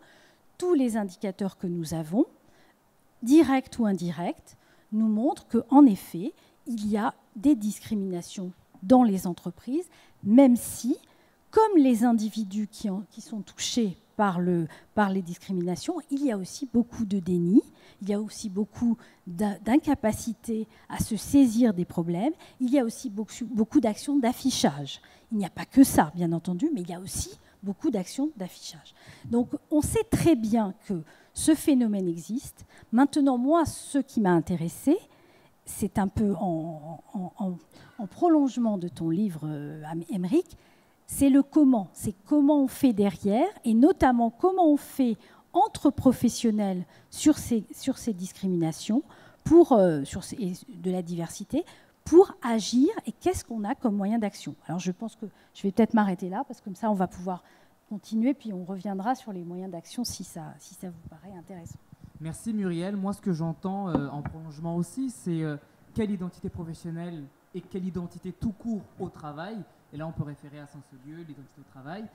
Speaker 3: tous les indicateurs que nous avons, directs ou indirects, nous montrent qu'en effet, il y a des discriminations dans les entreprises, même si, comme les individus qui sont touchés par les discriminations, il y a aussi beaucoup de déni, il y a aussi beaucoup d'incapacité à se saisir des problèmes, il y a aussi beaucoup d'actions d'affichage. Il n'y a pas que ça, bien entendu, mais il y a aussi beaucoup d'actions d'affichage. Donc on sait très bien que ce phénomène existe. Maintenant, moi, ce qui m'a intéressée, c'est un peu en prolongement de ton livre, Aymeric, c'est le comment. C'est comment on fait derrière, et notamment comment on fait entre professionnels sur ces discriminations, de la diversité, pour agir, et qu'est-ce qu'on a comme moyen d'action. Alors je pense que je vais peut-être m'arrêter là, parce que comme ça on va pouvoir continuer, puis on reviendra sur les moyens d'action si ça vous paraît intéressant.
Speaker 1: Merci Muriel. Moi, ce que j'entends en prolongement aussi, c'est quelle identité professionnelle et quelle identité tout court au travail. Et là, on peut référer à Saint-Saulieu, l'identité au travail.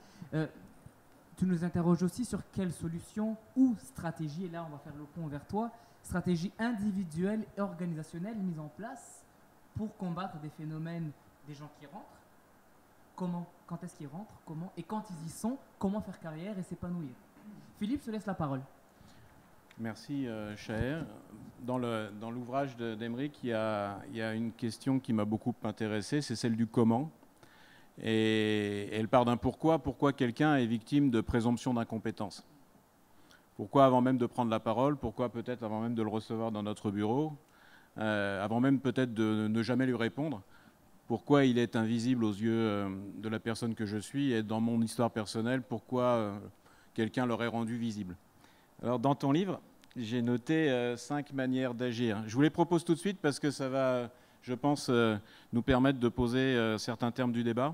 Speaker 1: Tu nous interroges aussi sur quelle solution ou stratégie, et là, on va faire le pont vers toi, stratégie individuelle et organisationnelle mise en place pour combattre des phénomènes des gens qui rentrent. Comment, quand est-ce qu'ils rentrent, comment, et quand ils y sont, comment faire carrière et s'épanouir. Philippe, je te laisse la parole.
Speaker 4: Merci, Chaher. Dans l'ouvrage d'Aymeric, il y a une question qui m'a beaucoup intéressé, c'est celle du comment. Et elle part d'un pourquoi. Pourquoi quelqu'un est victime de présomption d'incompétence? Pourquoi avant même de prendre la parole? Pourquoi peut-être avant même de le recevoir dans notre bureau? Avant même peut-être de ne jamais lui répondre? Pourquoi il est invisible aux yeux de la personne que je suis? Et dans mon histoire personnelle, pourquoi quelqu'un l'aurait rendu visible? Alors dans ton livre, j'ai noté 5 manières d'agir. Je vous les propose tout de suite parce que ça va, je pense, nous permettre de poser certains termes du débat.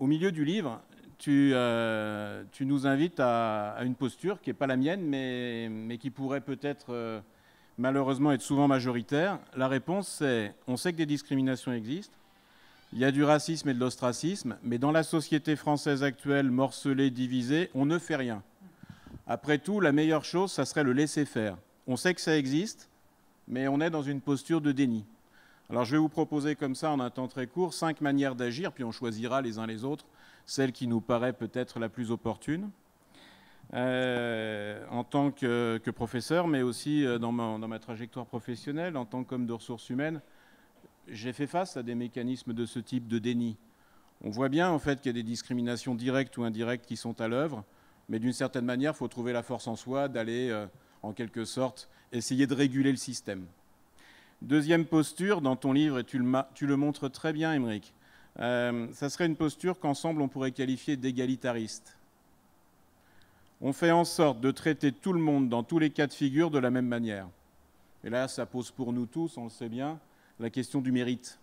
Speaker 4: Au milieu du livre, tu nous invites à une posture qui n'est pas la mienne, mais qui pourrait peut-être malheureusement être souvent majoritaire. La réponse, c'est on sait que des discriminations existent, il y a du racisme et de l'ostracisme, mais dans la société française actuelle, morcelée, divisée, on ne fait rien. Après tout, la meilleure chose, ça serait le laisser faire. On sait que ça existe, mais on est dans une posture de déni. Alors je vais vous proposer comme ça, en un temps très court, 5 manières d'agir, puis on choisira les uns les autres celle qui nous paraît peut-être la plus opportune, en tant que professeur, mais aussi dans ma trajectoire professionnelle, en tant qu'homme de ressources humaines. J'ai fait face à des mécanismes de ce type de déni. On voit bien en fait qu'il y a des discriminations directes ou indirectes qui sont à l'œuvre, mais d'une certaine manière, il faut trouver la force en soi d'aller, en quelque sorte, essayer de réguler le système. Deuxième posture, dans ton livre, et tu le montres très bien, Émeric, ça serait une posture qu'ensemble on pourrait qualifier d'égalitariste. On fait en sorte de traiter tout le monde dans tous les cas de figure de la même manière. Et là, ça pose pour nous tous, on le sait bien, la question du mérite.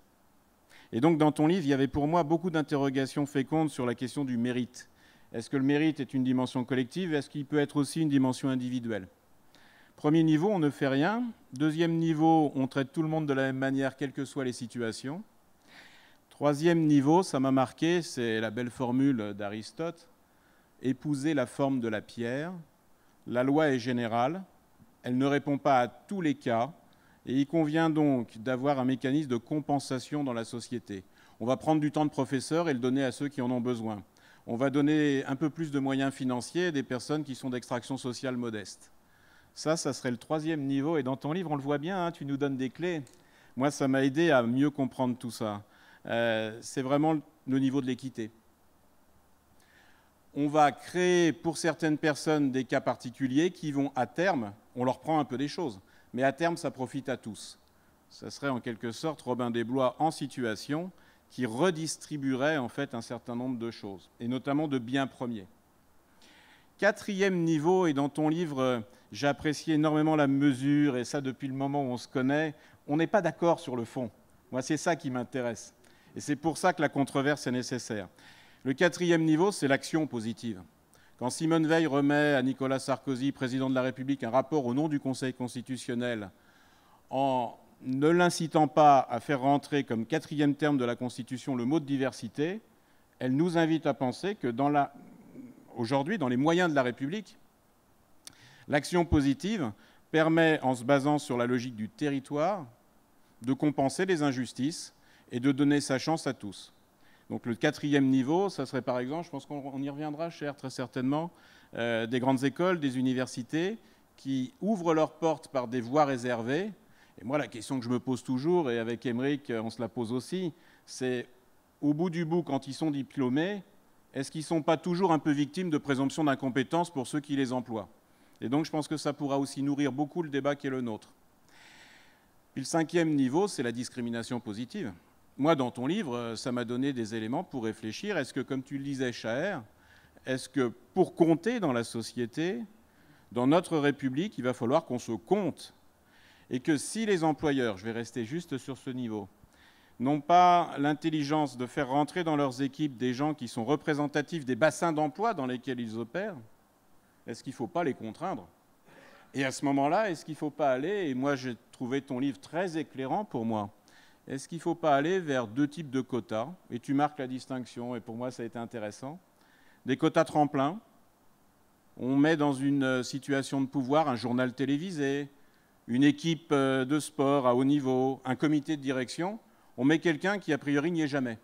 Speaker 4: Et donc, dans ton livre, il y avait pour moi beaucoup d'interrogations fécondes sur la question du mérite. Est-ce que le mérite est une dimension collective? Est-ce qu'il peut être aussi une dimension individuelle? Premier niveau, on ne fait rien. Deuxième niveau, on traite tout le monde de la même manière, quelles que soient les situations. Troisième niveau, ça m'a marqué, c'est la belle formule d'Aristote, épouser la forme de la pierre. La loi est générale, elle ne répond pas à tous les cas, et il convient donc d'avoir un mécanisme de compensation dans la société. On va prendre du temps de professeur et le donner à ceux qui en ont besoin. On va donner un peu plus de moyens financiers à des personnes qui sont d'extraction sociale modeste. Ça serait le troisième niveau, et dans ton livre, on le voit bien, hein, tu nous donnes des clés. Moi, ça m'a aidé à mieux comprendre tout ça. C'est vraiment le niveau de l'équité. On va créer pour certaines personnes des cas particuliers qui vont, à terme, on leur prend un peu des choses, mais à terme, ça profite à tous. Ça serait en quelque sorte Robin des Bois en situation qui redistribuerait en fait un certain nombre de choses, et notamment de biens premiers. Quatrième niveau, et dans ton livre, j'ai apprécié énormément la mesure, et ça depuis le moment où on se connaît, on n'est pas d'accord sur le fond. Moi, c'est ça qui m'intéresse. Et c'est pour ça que la controverse est nécessaire. Le quatrième niveau, c'est l'action positive. Quand Simone Veil remet à Nicolas Sarkozy, président de la République, un rapport au nom du Conseil constitutionnel, en ne l'incitant pas à faire rentrer comme quatrième terme de la Constitution le mot de diversité, elle nous invite à penser que aujourd'hui, dans les moyens de la République, l'action positive permet, en se basant sur la logique du territoire, de compenser les injustices et de donner sa chance à tous. Donc le quatrième niveau, ça serait par exemple, je pense qu'on y reviendra, cher, très certainement, des grandes écoles, des universités qui ouvrent leurs portes par des voies réservées. Et moi, la question que je me pose toujours, et avec Émeric, on se la pose aussi, c'est au bout du bout, quand ils sont diplômés, est-ce qu'ils ne sont pas toujours un peu victimes de présomption d'incompétence pour ceux qui les emploient? Et donc je pense que ça pourra aussi nourrir beaucoup le débat qui est le nôtre. Puis le cinquième niveau, c'est la discrimination positive. Moi, dans ton livre, ça m'a donné des éléments pour réfléchir. Est-ce que, comme tu le disais, Chaher, est-ce que pour compter dans la société, dans notre République, il va falloir qu'on se compte? Et que si les employeurs, je vais rester juste sur ce niveau, n'ont pas l'intelligence de faire rentrer dans leurs équipes des gens qui sont représentatifs des bassins d'emploi dans lesquels ils opèrent, est-ce qu'il ne faut pas les contraindre? Et à ce moment-là, est-ce qu'il ne faut pas aller, et moi j'ai trouvé ton livre très éclairant pour moi, est-ce qu'il ne faut pas aller vers deux types de quotas? Et tu marques la distinction, et pour moi ça a été intéressant. Des quotas tremplins, on met dans une situation de pouvoir un journal télévisé, une équipe de sport à haut niveau, un comité de direction, on met quelqu'un qui a priori n'y est jamais.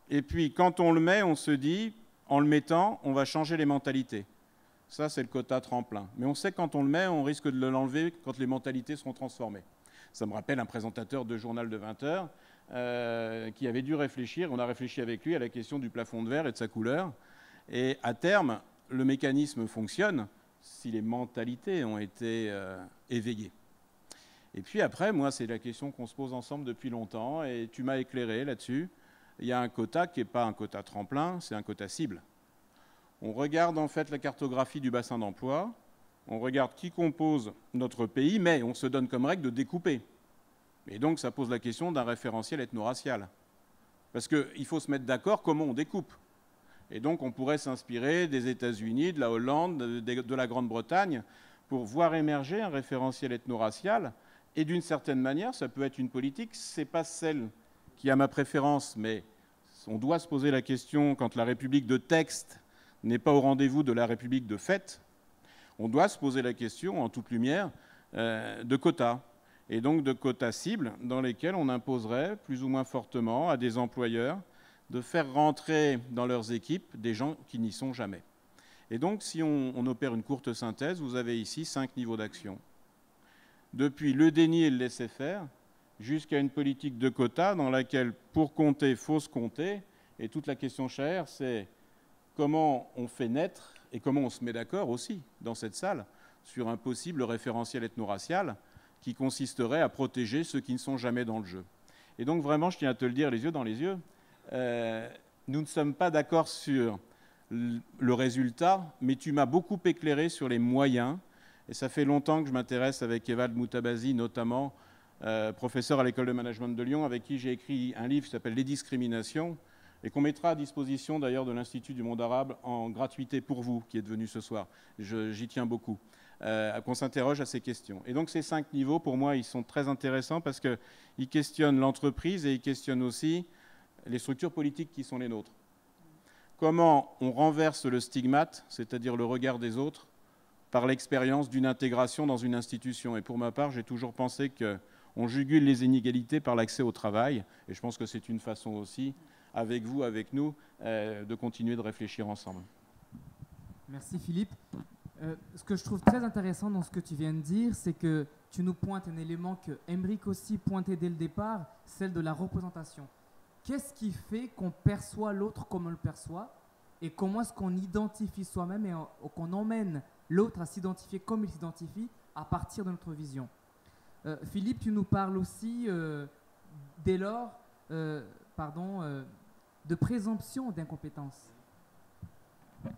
Speaker 4: Et puis quand on le met, on se dit, en le mettant, on va changer les mentalités. Ça, c'est le quota tremplin. Mais on sait que quand on le met, on risque de l'enlever quand les mentalités seront transformées. Ça me rappelle un présentateur de journal de 20 heures qui avait dû réfléchir, on a réfléchi avec lui à la question du plafond de verre et de sa couleur. Et à terme, le mécanisme fonctionne si les mentalités ont été éveillées. Et puis après, moi, c'est la question qu'on se pose ensemble depuis longtemps, et tu m'as éclairé là-dessus. Il y a un quota qui n'est pas un quota tremplin, c'est un quota cible. On regarde en fait la cartographie du bassin d'emploi, on regarde qui compose notre pays, mais on se donne comme règle de découper. Et donc ça pose la question d'un référentiel ethno-racial. Parce qu'il faut se mettre d'accord comment on découpe. Et donc on pourrait s'inspirer des États-Unis, de la Hollande, de la Grande-Bretagne, pour voir émerger un référentiel ethno-racial. Et d'une certaine manière, ça peut être une politique, ce n'est pas celle qui a ma préférence, mais on doit se poser la question, quand la République de texte n'est pas au rendez-vous de la République de fait, on doit se poser la question, en toute lumière, de quotas, et donc de quotas cibles dans lesquels on imposerait plus ou moins fortement à des employeurs de faire rentrer dans leurs équipes des gens qui n'y sont jamais. Et donc, si on opère une courte synthèse, vous avez ici 5 niveaux d'action. Depuis le déni et le laisser-faire, jusqu'à une politique de quotas dans laquelle, pour compter, il faut se compter. Et toute la question chère, c'est comment on fait naître et comment on se met d'accord aussi dans cette salle sur un possible référentiel ethno-racial qui consisterait à protéger ceux qui ne sont jamais dans le jeu. Et donc, vraiment, je tiens à te le dire les yeux dans les yeux, nous ne sommes pas d'accord sur le résultat, mais tu m'as beaucoup éclairé sur les moyens. Et ça fait longtemps que je m'intéresse avec Evald Moutabazi, notamment professeur à l'école de management de Lyon, avec qui j'ai écrit un livre qui s'appelle « Les discriminations » et qu'on mettra à disposition d'ailleurs de l'Institut du monde arabe en gratuité pour vous, qui êtes venus ce soir. J'y tiens beaucoup, qu'on s'interroge à ces questions. Et donc ces 5 niveaux, pour moi, ils sont très intéressants parce qu'ils questionnent l'entreprise et ils questionnent aussi les structures politiques qui sont les nôtres. Comment on renverse le stigmate, c'est-à-dire le regard des autres, par l'expérience d'une intégration dans une institution. Et pour ma part, j'ai toujours pensé qu'on jugule les inégalités par l'accès au travail. Et je pense que c'est une façon aussi, avec vous, avec nous, de continuer de réfléchir ensemble.
Speaker 1: Merci Philippe. Ce que je trouve très intéressant dans ce que tu viens de dire, c'est que tu nous pointes un élément que Aymeric aussi pointait dès le départ, celle de la représentation. Qu'est-ce qui fait qu'on perçoit l'autre comme on le perçoit et comment est-ce qu'on identifie soi-même et qu'on emmène l'autre à s'identifier comme il s'identifie à partir de notre vision. Philippe, tu nous parles aussi dès lors de présomption d'incompétence.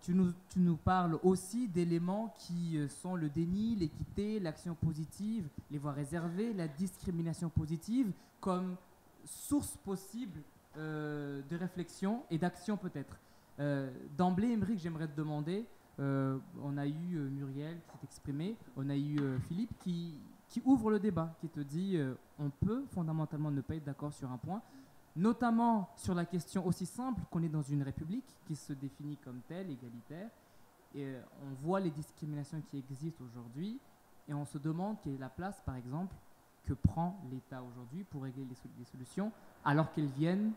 Speaker 1: Tu nous parles aussi d'éléments qui sont le déni, l'équité, l'action positive, les voies réservées, la discrimination positive comme source possible de réflexion et d'action peut-être. D'emblée, Aymeric, j'aimerais te demander, on a eu Muriel qui s'est exprimée, on a eu Philippe qui ouvre le débat, qui te dit on peut fondamentalement ne pas être d'accord sur un point, notamment sur la question aussi simple qu'on est dans une république qui se définit comme telle, égalitaire, et on voit les discriminations qui existent aujourd'hui et on se demande quelle est la place, par exemple, que prend l'État aujourd'hui pour régler les solutions, alors qu'elles viennent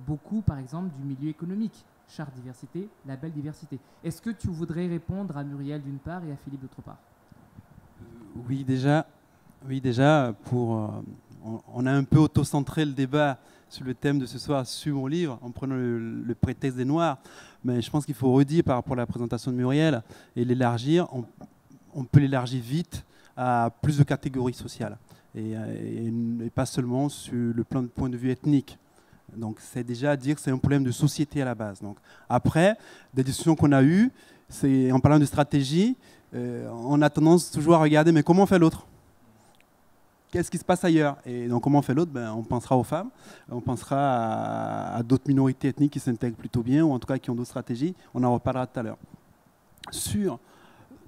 Speaker 1: beaucoup, par exemple, du milieu économique. Charte diversité, label diversité. Est-ce que tu voudrais répondre à Muriel d'une part et à Philippe d'autre part?
Speaker 2: Oui, déjà, on a un peu auto-centré le débat sur le thème de ce soir, sur mon livre, en prenant le prétexte des Noirs. Mais je pense qu'il faut redire par rapport à la présentation de Muriel et l'élargir. On peut l'élargir vite à plus de catégories sociales et pas seulement sur le point de vue ethnique. Donc c'est déjà à dire que c'est un problème de société à la base. Donc, après, des discussions qu'on a eues, en parlant de stratégie, on a tendance toujours à regarder, mais comment fait l'autre? Qu'est-ce qui se passe ailleurs? Et donc comment fait l'autre? On pensera aux femmes, on pensera à d'autres minorités ethniques qui s'intègrent plutôt bien, ou en tout cas qui ont d'autres stratégies. On en reparlera tout à l'heure. Sur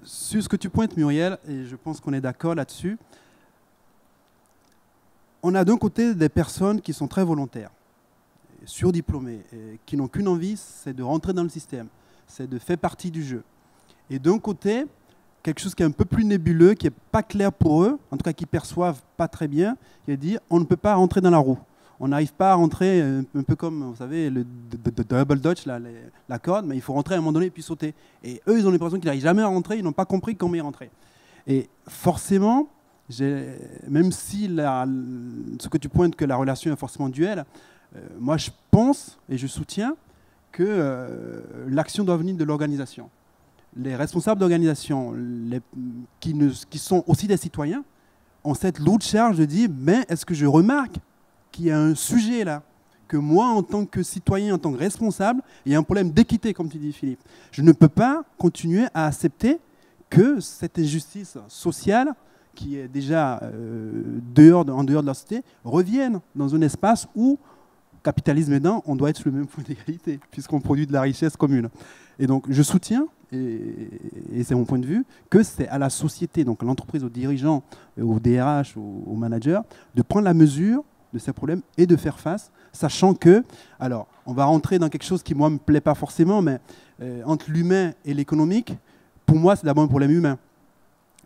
Speaker 2: ce que tu pointes, Muriel, et je pense qu'on est d'accord là-dessus, on a d'un côté des personnes qui sont très volontaires, surdiplômés, qui n'ont qu'une envie, c'est de rentrer dans le système, c'est de faire partie du jeu. Et d'un côté, quelque chose qui est un peu plus nébuleux, qui n'est pas clair pour eux, en tout cas qui ne perçoivent pas très bien, qui est de dire on ne peut pas rentrer dans la roue. On n'arrive pas à rentrer, un peu comme, vous savez, le double dutch, la corde, mais il faut rentrer à un moment donné et puis sauter. Et eux, ils ont l'impression qu'ils n'arrivent jamais à rentrer, ils n'ont pas compris comment y rentrer. Et forcément, même si ce que tu pointes que la relation est forcément duelle, moi, je pense et je soutiens que l'action doit venir de l'organisation. Les responsables d'organisation, qui sont aussi des citoyens, ont cette lourde charge de dire est-ce que je remarque qu'il y a un sujet là, que moi, en tant que citoyen, en tant que responsable, il y a un problème d'équité, comme tu dis, Philippe. Je ne peux pas continuer à accepter que cette injustice sociale, qui est déjà en dehors de la société, revienne dans un espace où, capitalisme aidant, on doit être sur le même point d'égalité, puisqu'on produit de la richesse commune. Et donc, je soutiens, et c'est mon point de vue, que c'est à la société, donc à l'entreprise, aux dirigeants, aux DRH, aux managers, de prendre la mesure de ces problèmes et de faire face, sachant que, alors, on va rentrer dans quelque chose qui, moi, ne me plaît pas forcément, mais entre l'humain et l'économique, pour moi, c'est d'abord un problème humain.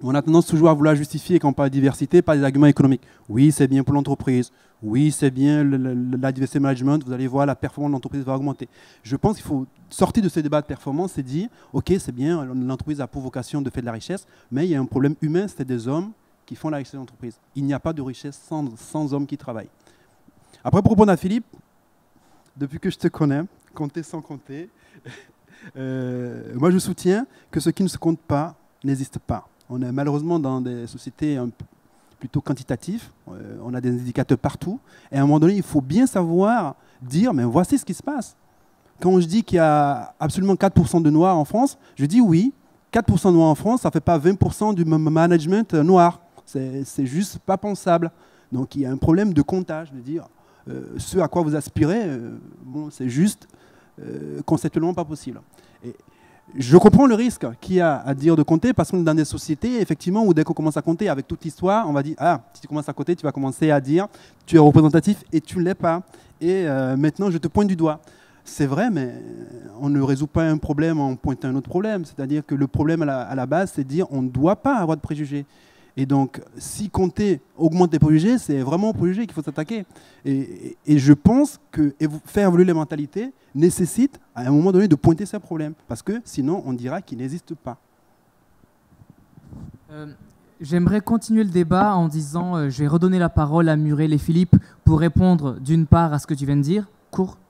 Speaker 2: On a tendance toujours à vouloir justifier, quand on parle de diversité, par des arguments économiques. Oui, c'est bien pour l'entreprise. Oui, c'est bien la diversité management. Vous allez voir, la performance de l'entreprise va augmenter. Je pense qu'il faut sortir de ce débat de performance et dire, OK, c'est bien, l'entreprise a pour vocation de faire de la richesse, mais il y a un problème humain, c'est des hommes qui font la richesse de l'entreprise. Il n'y a pas de richesse sans hommes qui travaillent. Après, pour répondre à Philippe, depuis que je te connais, compter sans compter, moi je soutiens que ce qui ne se compte pas n'existe pas. On est malheureusement dans des sociétés plutôt quantitatives, on a des indicateurs partout, et à un moment donné, il faut bien savoir dire, mais voici ce qui se passe. Quand je dis qu'il y a absolument 4% de noirs en France, je dis oui, 4% de noirs en France, ça ne fait pas 20% du management noir. C'est juste pas pensable. Donc il y a un problème de comptage, de dire ce à quoi vous aspirez, bon, c'est juste conceptuellement pas possible. Et je comprends le risque qu'il y a à dire de compter, parce qu'on est dans des sociétés, effectivement, où dès qu'on commence à compter avec toute l'histoire, on va dire, ah, si tu commences à compter, tu vas commencer à dire, tu es représentatif et tu ne l'es pas. Et maintenant, je te pointe du doigt. C'est vrai, mais on ne résout pas un problème en pointant un autre problème. C'est-à-dire que le problème à la base, c'est de dire, on ne doit pas avoir de préjugés. Et donc, si compter augmente les préjugés, c'est vraiment aux préjugés qu'il faut s'attaquer. Et je pense que faire évoluer les mentalités nécessite, à un moment donné, de pointer ces problèmes. Parce que sinon, on dira qu'ils n'existent pas.
Speaker 1: J'aimerais continuer le débat en disant, je vais redonner la parole à Muriel et Philippe pour répondre d'une part à ce que tu viens de dire,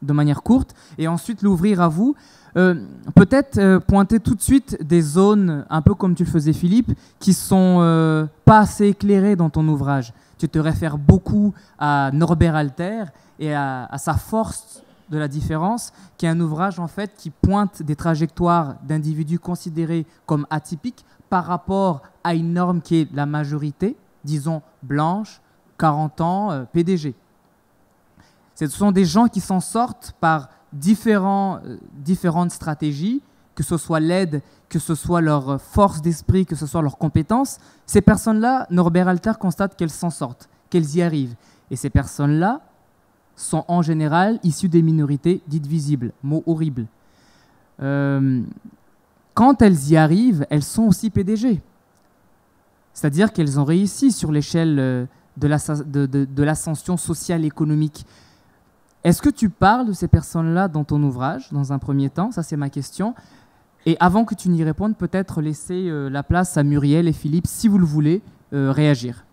Speaker 1: de manière courte, et ensuite l'ouvrir à vous. Peut-être pointer tout de suite des zones, un peu comme tu le faisais Philippe, qui sont pas assez éclairées dans ton ouvrage. Tu te réfères beaucoup à Norbert Alter et à sa force de la différence, qui est un ouvrage en fait qui pointe des trajectoires d'individus considérés comme atypiques par rapport à une norme qui est la majorité, disons blanche, 40 ans, PDG. Ce sont des gens qui s'en sortent par différentes stratégies, que ce soit l'aide, que ce soit leur force d'esprit, que ce soit leurs compétences. Ces personnes-là, Norbert Alter constate qu'elles s'en sortent, qu'elles y arrivent. Et ces personnes-là sont en général issues des minorités dites visibles, mot horrible. Quand elles y arrivent, elles sont aussi PDG. C'est-à-dire qu'elles ont réussi sur l'échelle de l'ascension sociale et économique. Est-ce que tu parles de ces personnes-là dans ton ouvrage, dans un premier temps? Ça, c'est ma question. Et avant que tu n'y répondes, peut-être laisser la place à Muriel et Philippe, si vous le voulez, réagir.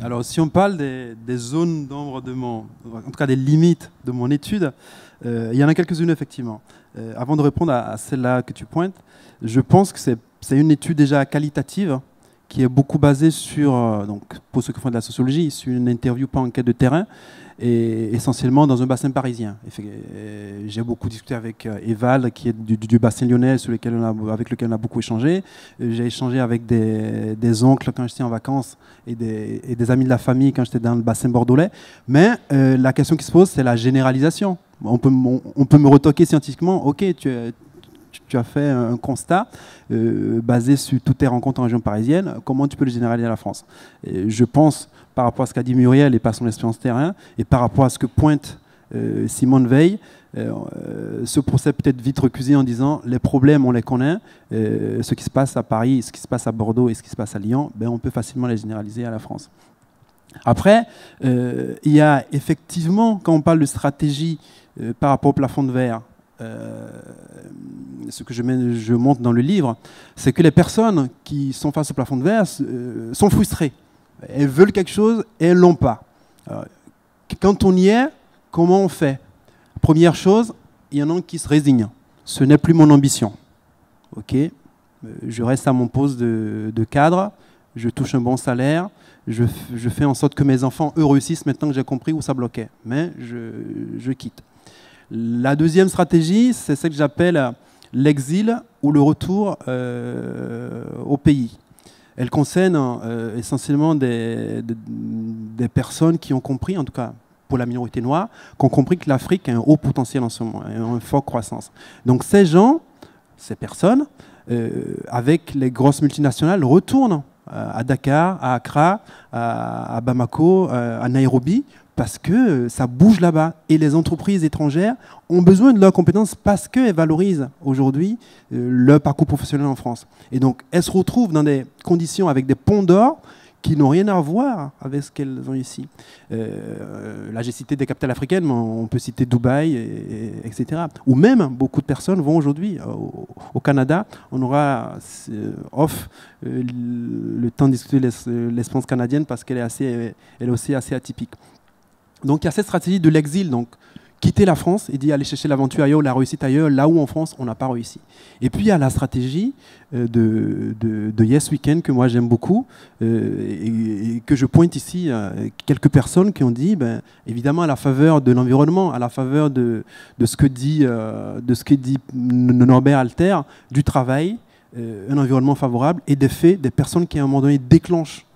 Speaker 2: Alors, si on parle des zones d'ombre en tout cas des limites de mon étude, il y en a quelques-unes, effectivement. Avant de répondre à celle-là que tu pointes, je pense que c'est une étude déjà qualitative, qui est beaucoup basé sur, donc pour ceux qui font de la sociologie, sur une interview pas enquête de terrain, et essentiellement dans un bassin parisien. J'ai beaucoup discuté avec Eval, qui est du bassin lyonnais, avec lequel on a beaucoup échangé. J'ai échangé avec des oncles quand j'étais en vacances et des amis de la famille quand j'étais dans le bassin bordelais. Mais la question qui se pose, c'est la généralisation. On peut me retoquer scientifiquement, ok, tu as fait un constat basé sur toutes tes rencontres en région parisienne, comment tu peux le généraliser à la France? Et je pense, par rapport à ce qu'a dit Muriel et par son expérience terrain, et par rapport à ce que pointe Simone Veil, ce procès peut être vite recusé en disant les problèmes, on les connaît, ce qui se passe à Paris, ce qui se passe à Bordeaux et ce qui se passe à Lyon, ben, on peut facilement les généraliser à la France. Après, il y a effectivement, quand on parle de stratégie par rapport au plafond de verre, ce que je montre dans le livre, c'est que les personnes qui sont face au plafond de verre sont frustrées. Elles veulent quelque chose et elles ne l'ont pas. Alors, quand on y est, comment on fait? Première chose, il y en a qui se résignent. Ce n'est plus mon ambition. Ok, je reste à mon poste de cadre, je touche un bon salaire, je fais en sorte que mes enfants, eux, réussissent maintenant que j'ai compris où ça bloquait. Mais je quitte. La deuxième stratégie, c'est ce que j'appelle l'exil ou le retour au pays. Elle concerne essentiellement des personnes qui ont compris, en tout cas pour la minorité noire, qui ont compris que l'Afrique a un haut potentiel en ce moment, une forte croissance. Donc ces gens, ces personnes, avec les grosses multinationales, retournent à Dakar, à Accra, à Bamako, à Nairobi, parce que ça bouge là-bas. Et les entreprises étrangères ont besoin de leurs compétences parce qu'elles valorisent aujourd'hui leur parcours professionnel en France. Et donc, elles se retrouvent dans des conditions avec des ponts d'or qui n'ont rien à voir avec ce qu'elles ont ici. Là, j'ai cité des capitales africaines, mais on peut citer Dubaï, etc. Ou même, beaucoup de personnes vont aujourd'hui au Canada. On aura off le temps de discuter l'expérience canadienne parce qu'elle est aussi assez atypique. Donc, il y a cette stratégie de l'exil, donc quitter la France et d'y aller chercher l'aventure ailleurs, la réussite ailleurs, là où en France, on n'a pas réussi. Et puis, il y a la stratégie de Yes Weekend, que moi j'aime beaucoup, et que je pointe ici à quelques personnes qui ont dit, évidemment, à la faveur de l'environnement, à la faveur de ce que dit Norbert Alter, du travail, un environnement favorable, et des faits, des personnes qui, à un moment donné, déclenchent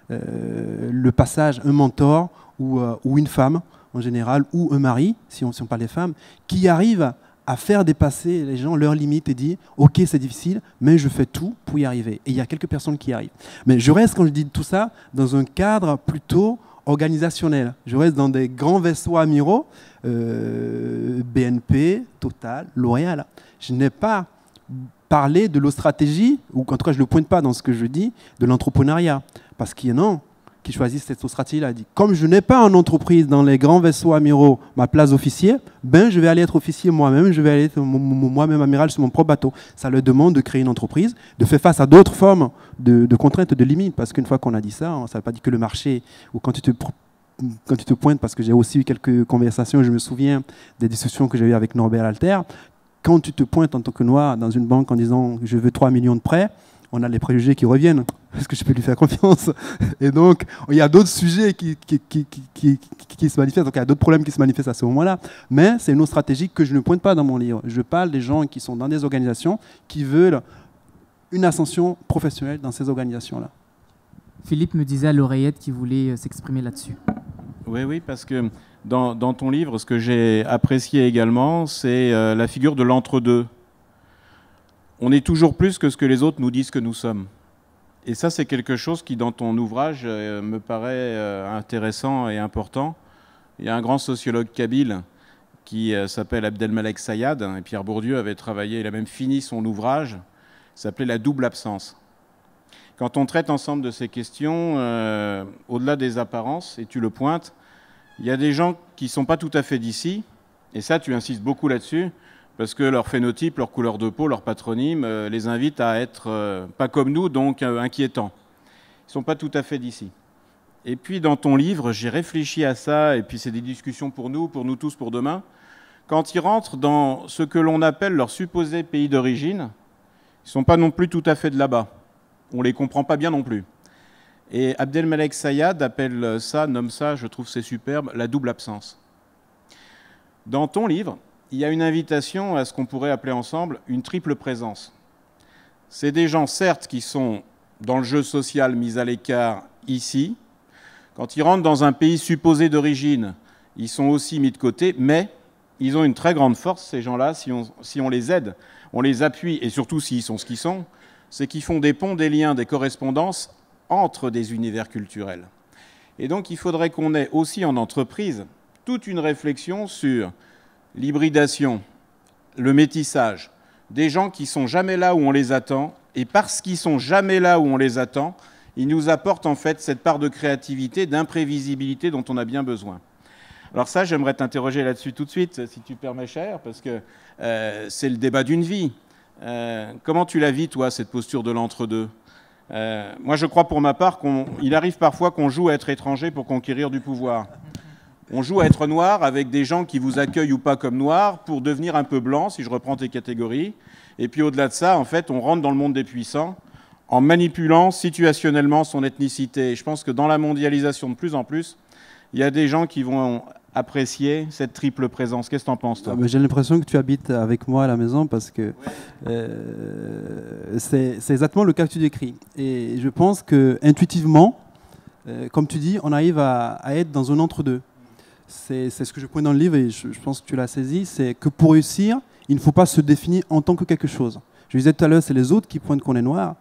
Speaker 2: le passage, un mentor ou une femme, en général, ou un mari, si on parle des femmes, qui arrive à faire dépasser les gens leurs limites et dire « Ok, c'est difficile, mais je fais tout pour y arriver ». Et il y a quelques personnes qui y arrivent. Mais je reste, quand je dis tout ça, dans un cadre plutôt organisationnel. Je reste dans des grands vaisseaux amiraux, BNP, Total, L'Oréal. Je n'ai pas parlé de leur stratégie, ou en tout cas je ne le pointe pas dans ce que je dis, de l'entrepreneuriat. Parce qu'il y en a qui choisissent cette stratégie-là. Dit, comme je n'ai pas en entreprise dans les grands vaisseaux amiraux ma place d'officier, je vais aller être officier moi-même, je vais aller être moi-même amiral sur mon propre bateau. Ça leur demande de créer une entreprise, de faire face à d'autres formes de contraintes, de limites. Parce qu'une fois qu'on a dit ça, ça ne veut pas dire que le marché, ou quand tu te pointes, parce que j'ai aussi eu quelques conversations, je me souviens des discussions que j'ai eues avec Norbert Alter, quand tu te pointes en tant que noir dans une banque en disant « je veux 3 millions de prêts », on a les préjugés qui reviennent. Est-ce que je peux lui faire confiance? Et donc, il y a d'autres sujets qui se manifestent. Donc, il y a d'autres problèmes qui se manifestent à ce moment-là. Mais c'est une autre stratégie que je ne pointe pas dans mon livre. Je parle des gens qui sont dans des organisations qui veulent une ascension professionnelle dans ces organisations-là.
Speaker 1: Philippe me disait à l'oreillette qu'il voulait s'exprimer là-dessus.
Speaker 4: Oui, parce que dans ton livre, ce que j'ai apprécié également, c'est la figure de l'entre-deux. On est toujours plus que ce que les autres nous disent que nous sommes. Et ça, c'est quelque chose qui, dans ton ouvrage, me paraît intéressant et important. Il y a un grand sociologue kabyle qui s'appelle Abdelmalek Sayad, et Pierre Bourdieu avait travaillé, il a même fini son ouvrage, il s'appelait « La double absence ». Quand on traite ensemble de ces questions, au-delà des apparences, et tu le pointes, il y a des gens qui ne sont pas tout à fait d'ici, et ça, tu insistes beaucoup là-dessus, parce que leur phénotype, leur couleur de peau, leur patronyme les invite à être pas comme nous, donc inquiétants. Ils ne sont pas tout à fait d'ici. Et puis dans ton livre, j'ai réfléchi à ça, et puis c'est des discussions pour nous tous, pour demain. Quand ils rentrent dans ce que l'on appelle leur supposé pays d'origine, ils ne sont pas non plus tout à fait de là-bas. On ne les comprend pas bien non plus. Et Abdelmalek Sayad appelle ça, nomme ça, je trouve c'est superbe, la double absence. Dans ton livre, il y a une invitation à ce qu'on pourrait appeler ensemble une triple présence. C'est des gens, certes, qui sont dans le jeu social mis à l'écart ici. Quand ils rentrent dans un pays supposé d'origine, ils sont aussi mis de côté, mais ils ont une très grande force, ces gens-là, si on les aide, on les appuie, et surtout s'ils sont ce qu'ils sont, c'est qu'ils font des ponts, des liens, des correspondances entre des univers culturels. Et donc, il faudrait qu'on ait aussi en entreprise toute une réflexion sur l'hybridation, le métissage, des gens qui ne sont jamais là où on les attend, et parce qu'ils ne sont jamais là où on les attend, ils nous apportent en fait cette part de créativité, d'imprévisibilité dont on a bien besoin. Alors ça, j'aimerais t'interroger là-dessus tout de suite, si tu permets, cher, parce que c'est le débat d'une vie. Comment tu la vis, toi, cette posture de l'entre-deux? Moi, je crois pour ma part qu'il arrive parfois qu'on joue à être étranger pour conquérir du pouvoir. On joue à être noir avec des gens qui vous accueillent ou pas comme noir pour devenir un peu blanc, si je reprends tes catégories. Et puis au-delà de ça, en fait, on rentre dans le monde des puissants en manipulant situationnellement son ethnicité. Et je pense que dans la mondialisation de plus en plus, il y a des gens qui vont apprécier cette triple présence. Qu'est-ce que tu en penses, toi?
Speaker 2: J'ai l'impression que tu habites avec moi à la maison parce que c'est exactement le cas que tu décris. Et je pense qu'intuitivement, comme tu dis, on arrive à être dans un entre-deux. C'est ce que je pointe dans le livre et je pense que tu l'as saisi, c'est que pour réussir, il ne faut pas se définir en tant que quelque chose. Je disais tout à l'heure, c'est les autres qui pointent qu'on est noir.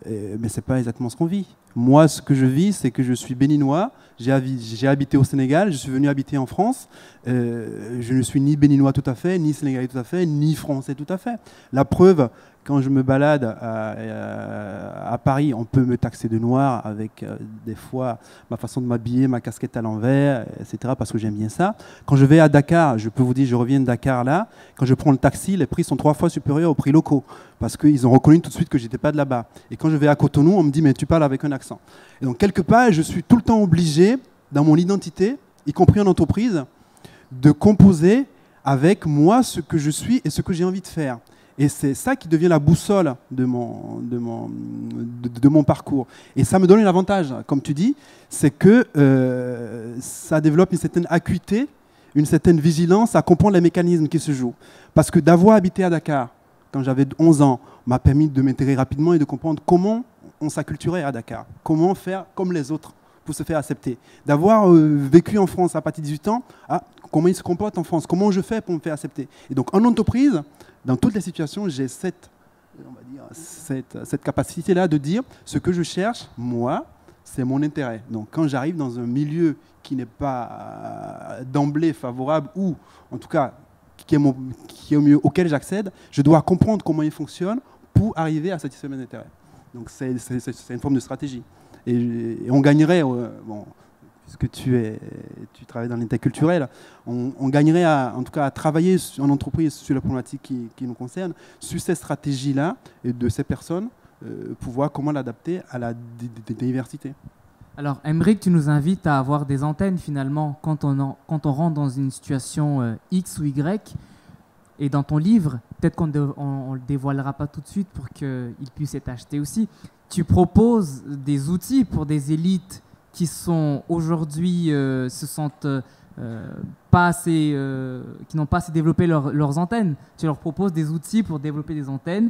Speaker 2: Mais ce n'est pas exactement ce qu'on vit. Moi, ce que je vis, c'est que je suis béninois, j'ai habité au Sénégal, je suis venu habiter en France. Je ne suis ni béninois tout à fait, ni sénégalais tout à fait, ni français tout à fait. La preuve, quand je me balade à Paris, on peut me taxer de noir avec des fois ma façon de m'habiller, ma casquette à l'envers, etc. parce que j'aime bien ça. Quand je vais à Dakar, je peux vous dire, je reviens de Dakar là, quand je prends le taxi, les prix sont 3 fois supérieurs aux prix locaux parce qu'ils ont reconnu tout de suite que je n'étais pas de là-bas. Et quand je vais à Cotonou, on me dit, mais tu parles avec un accent. Et donc quelque part, je suis tout le temps obligé, dans mon identité, y compris en entreprise, de composer avec moi ce que je suis et ce que j'ai envie de faire. Et c'est ça qui devient la boussole de mon parcours. Et ça me donne un avantage, comme tu dis, c'est que ça développe une certaine acuité, une certaine vigilance à comprendre les mécanismes qui se jouent. Parce que d'avoir habité à Dakar, quand j'avais 11 ans, m'a permis de m'intégrer rapidement et de comprendre comment on s'acculturait à Dakar, comment faire comme les autres pour se faire accepter. D'avoir vécu en France à partir de 18 ans, comment ils se comportent en France, comment je fais pour me faire accepter. Et donc en entreprise, dans toutes les situations, j'ai cette capacité-là de dire ce que je cherche, moi, c'est mon intérêt. Donc quand j'arrive dans un milieu qui n'est pas d'emblée favorable ou en tout cas qui est au milieu auquel j'accède, je dois comprendre comment il fonctionne pour arriver à satisfaire mes intérêts. Donc c'est une forme de stratégie. Et on gagnerait, puisque tu travailles dans l'interculturel, on gagnerait en tout cas à travailler en entreprise sur les problématiques qui nous concernent, sur ces stratégies-là et de ces personnes, pour voir comment l'adapter à la diversité.
Speaker 1: Alors, Aymeric, tu nous invites à avoir des antennes finalement quand on rentre dans une situation X ou Y. Et dans ton livre, peut-être qu'on ne le dévoilera pas tout de suite pour qu'il puisse être acheté aussi, tu proposes des outils pour des élites qui sont aujourd'hui se sentent pas assez, qui n'ont pas assez développé leurs antennes. Tu leur proposes des outils pour développer des antennes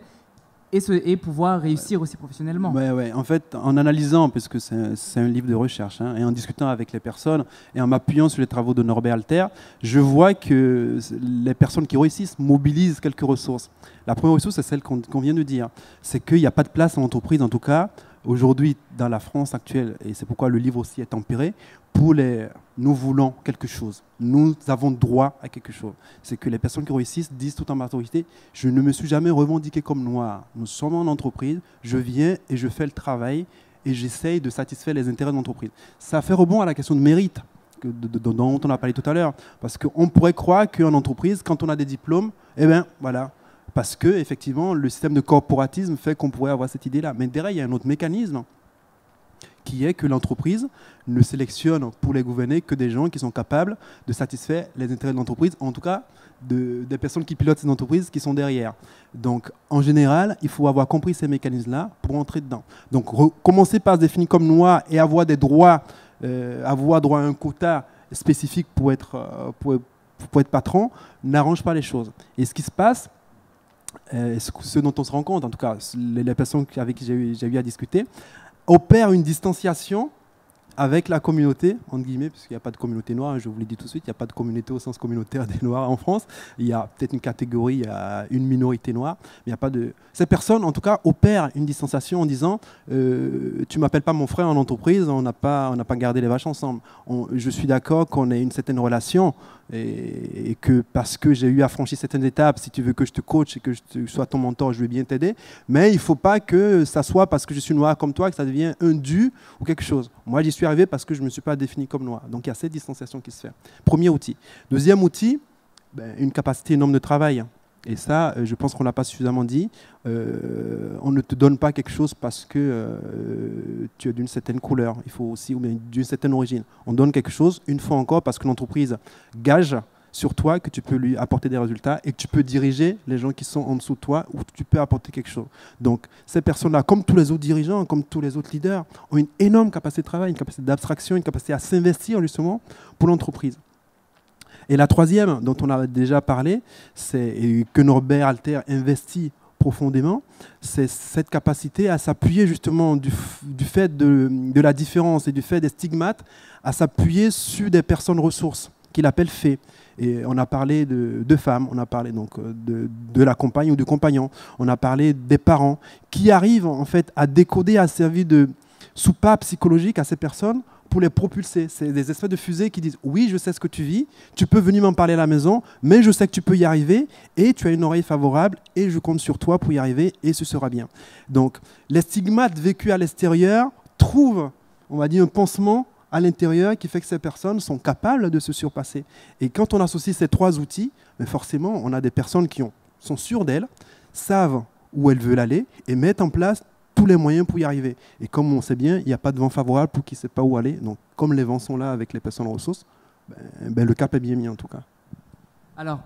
Speaker 1: et pouvoir réussir aussi professionnellement.
Speaker 2: Ouais. En fait, en analysant, parce que c'est un livre de recherche, et en discutant avec les personnes et en m'appuyant sur les travaux de Norbert Alter, je vois que les personnes qui réussissent mobilisent quelques ressources. La première ressource, c'est celle qu'on vient de dire. C'est qu'il n'y a pas de place en entreprise, en tout cas, aujourd'hui, dans la France actuelle, et c'est pourquoi le livre aussi est tempéré, nous voulons quelque chose. Nous avons droit à quelque chose. C'est que les personnes qui réussissent disent tout en maturité, je ne me suis jamais revendiqué comme noir. Nous sommes en entreprise, je viens et je fais le travail et j'essaye de satisfaire les intérêts de l'entreprise. Ça fait rebond à la question de mérite dont on a parlé tout à l'heure. Parce qu'on pourrait croire qu'en entreprise, quand on a des diplômes, voilà. Parce que effectivement, le système de corporatisme fait qu'on pourrait avoir cette idée-là. Mais derrière, il y a un autre mécanisme qui est que l'entreprise ne sélectionne pour les gouverner que des gens qui sont capables de satisfaire les intérêts de l'entreprise, en tout cas des personnes qui pilotent ces entreprises qui sont derrière. Donc, en général, il faut avoir compris ces mécanismes-là pour entrer dedans. Donc, commencer par se définir comme noir et avoir des droits, avoir droit à un quota spécifique pour être patron, n'arrange pas les choses. Et ce qui se passe, ce dont on se rend compte, en tout cas, les personnes avec qui j'ai eu à discuter, opèrent une distanciation avec la communauté, entre guillemets, puisqu'il n'y a pas de communauté noire, je vous l'ai dit tout de suite, il n'y a pas de communauté au sens communautaire des Noirs en France. Il y a peut-être une catégorie, il y a une minorité noire, mais il n'y a pas de... Ces personnes, en tout cas, opèrent une distanciation en disant tu ne m'appelles pas mon frère en entreprise, on n'a pas gardé les vaches ensemble. Je suis d'accord qu'on ait une certaine relation et que parce que j'ai eu à franchir certaines étapes, si tu veux que je te coach et que je sois ton mentor, je vais bien t'aider, mais il ne faut pas que ça soit parce que je suis noir comme toi que ça devient un dû ou quelque chose. Moi, j'y suis arrivé parce que je ne me suis pas défini comme noir. Donc, il y a cette distanciation qui se fait. Premier outil. Deuxième outil, une capacité énorme de travail. Et ça, je pense qu'on ne l'a pas suffisamment dit. On ne te donne pas quelque chose parce que tu es d'une certaine couleur. Il faut aussi, ou bien d'une certaine origine. On donne quelque chose, une fois encore, parce que l'entreprise gage sur toi que tu peux lui apporter des résultats et que tu peux diriger les gens qui sont en dessous de toi ou tu peux apporter quelque chose. Donc, ces personnes-là, comme tous les autres dirigeants, comme tous les autres leaders, ont une énorme capacité de travail, une capacité d'abstraction, une capacité à s'investir justement pour l'entreprise. Et la troisième, dont on a déjà parlé, c'est que Norbert Alter investit profondément, c'est cette capacité à s'appuyer justement du fait de la différence et du fait des stigmates, à s'appuyer sur des personnes ressources. qu'il appelle fées. Et on a parlé de femmes, on a parlé donc de la compagne ou du compagnon, on a parlé des parents qui arrivent en fait à décoder, à servir de soupape psychologique à ces personnes pour les propulser. C'est des espèces de fusées qui disent « Oui, je sais ce que tu vis, tu peux venir m'en parler à la maison, mais je sais que tu peux y arriver et tu as une oreille favorable et je compte sur toi pour y arriver et ce sera bien. » Donc, les stigmates vécus à l'extérieur trouvent, on va dire, un pansement à l'intérieur qui fait que ces personnes sont capables de se surpasser. Et quand on associe ces trois outils, mais forcément, on a des personnes qui sont sûres d'elles, savent où elles veulent aller et mettent en place tous les moyens pour y arriver. Et comme on sait bien, il n'y a pas de vent favorable pour qui ne sait pas où aller. Donc, comme les vents sont là avec les personnes ressources, le cap est bien mis en tout cas.
Speaker 1: Alors,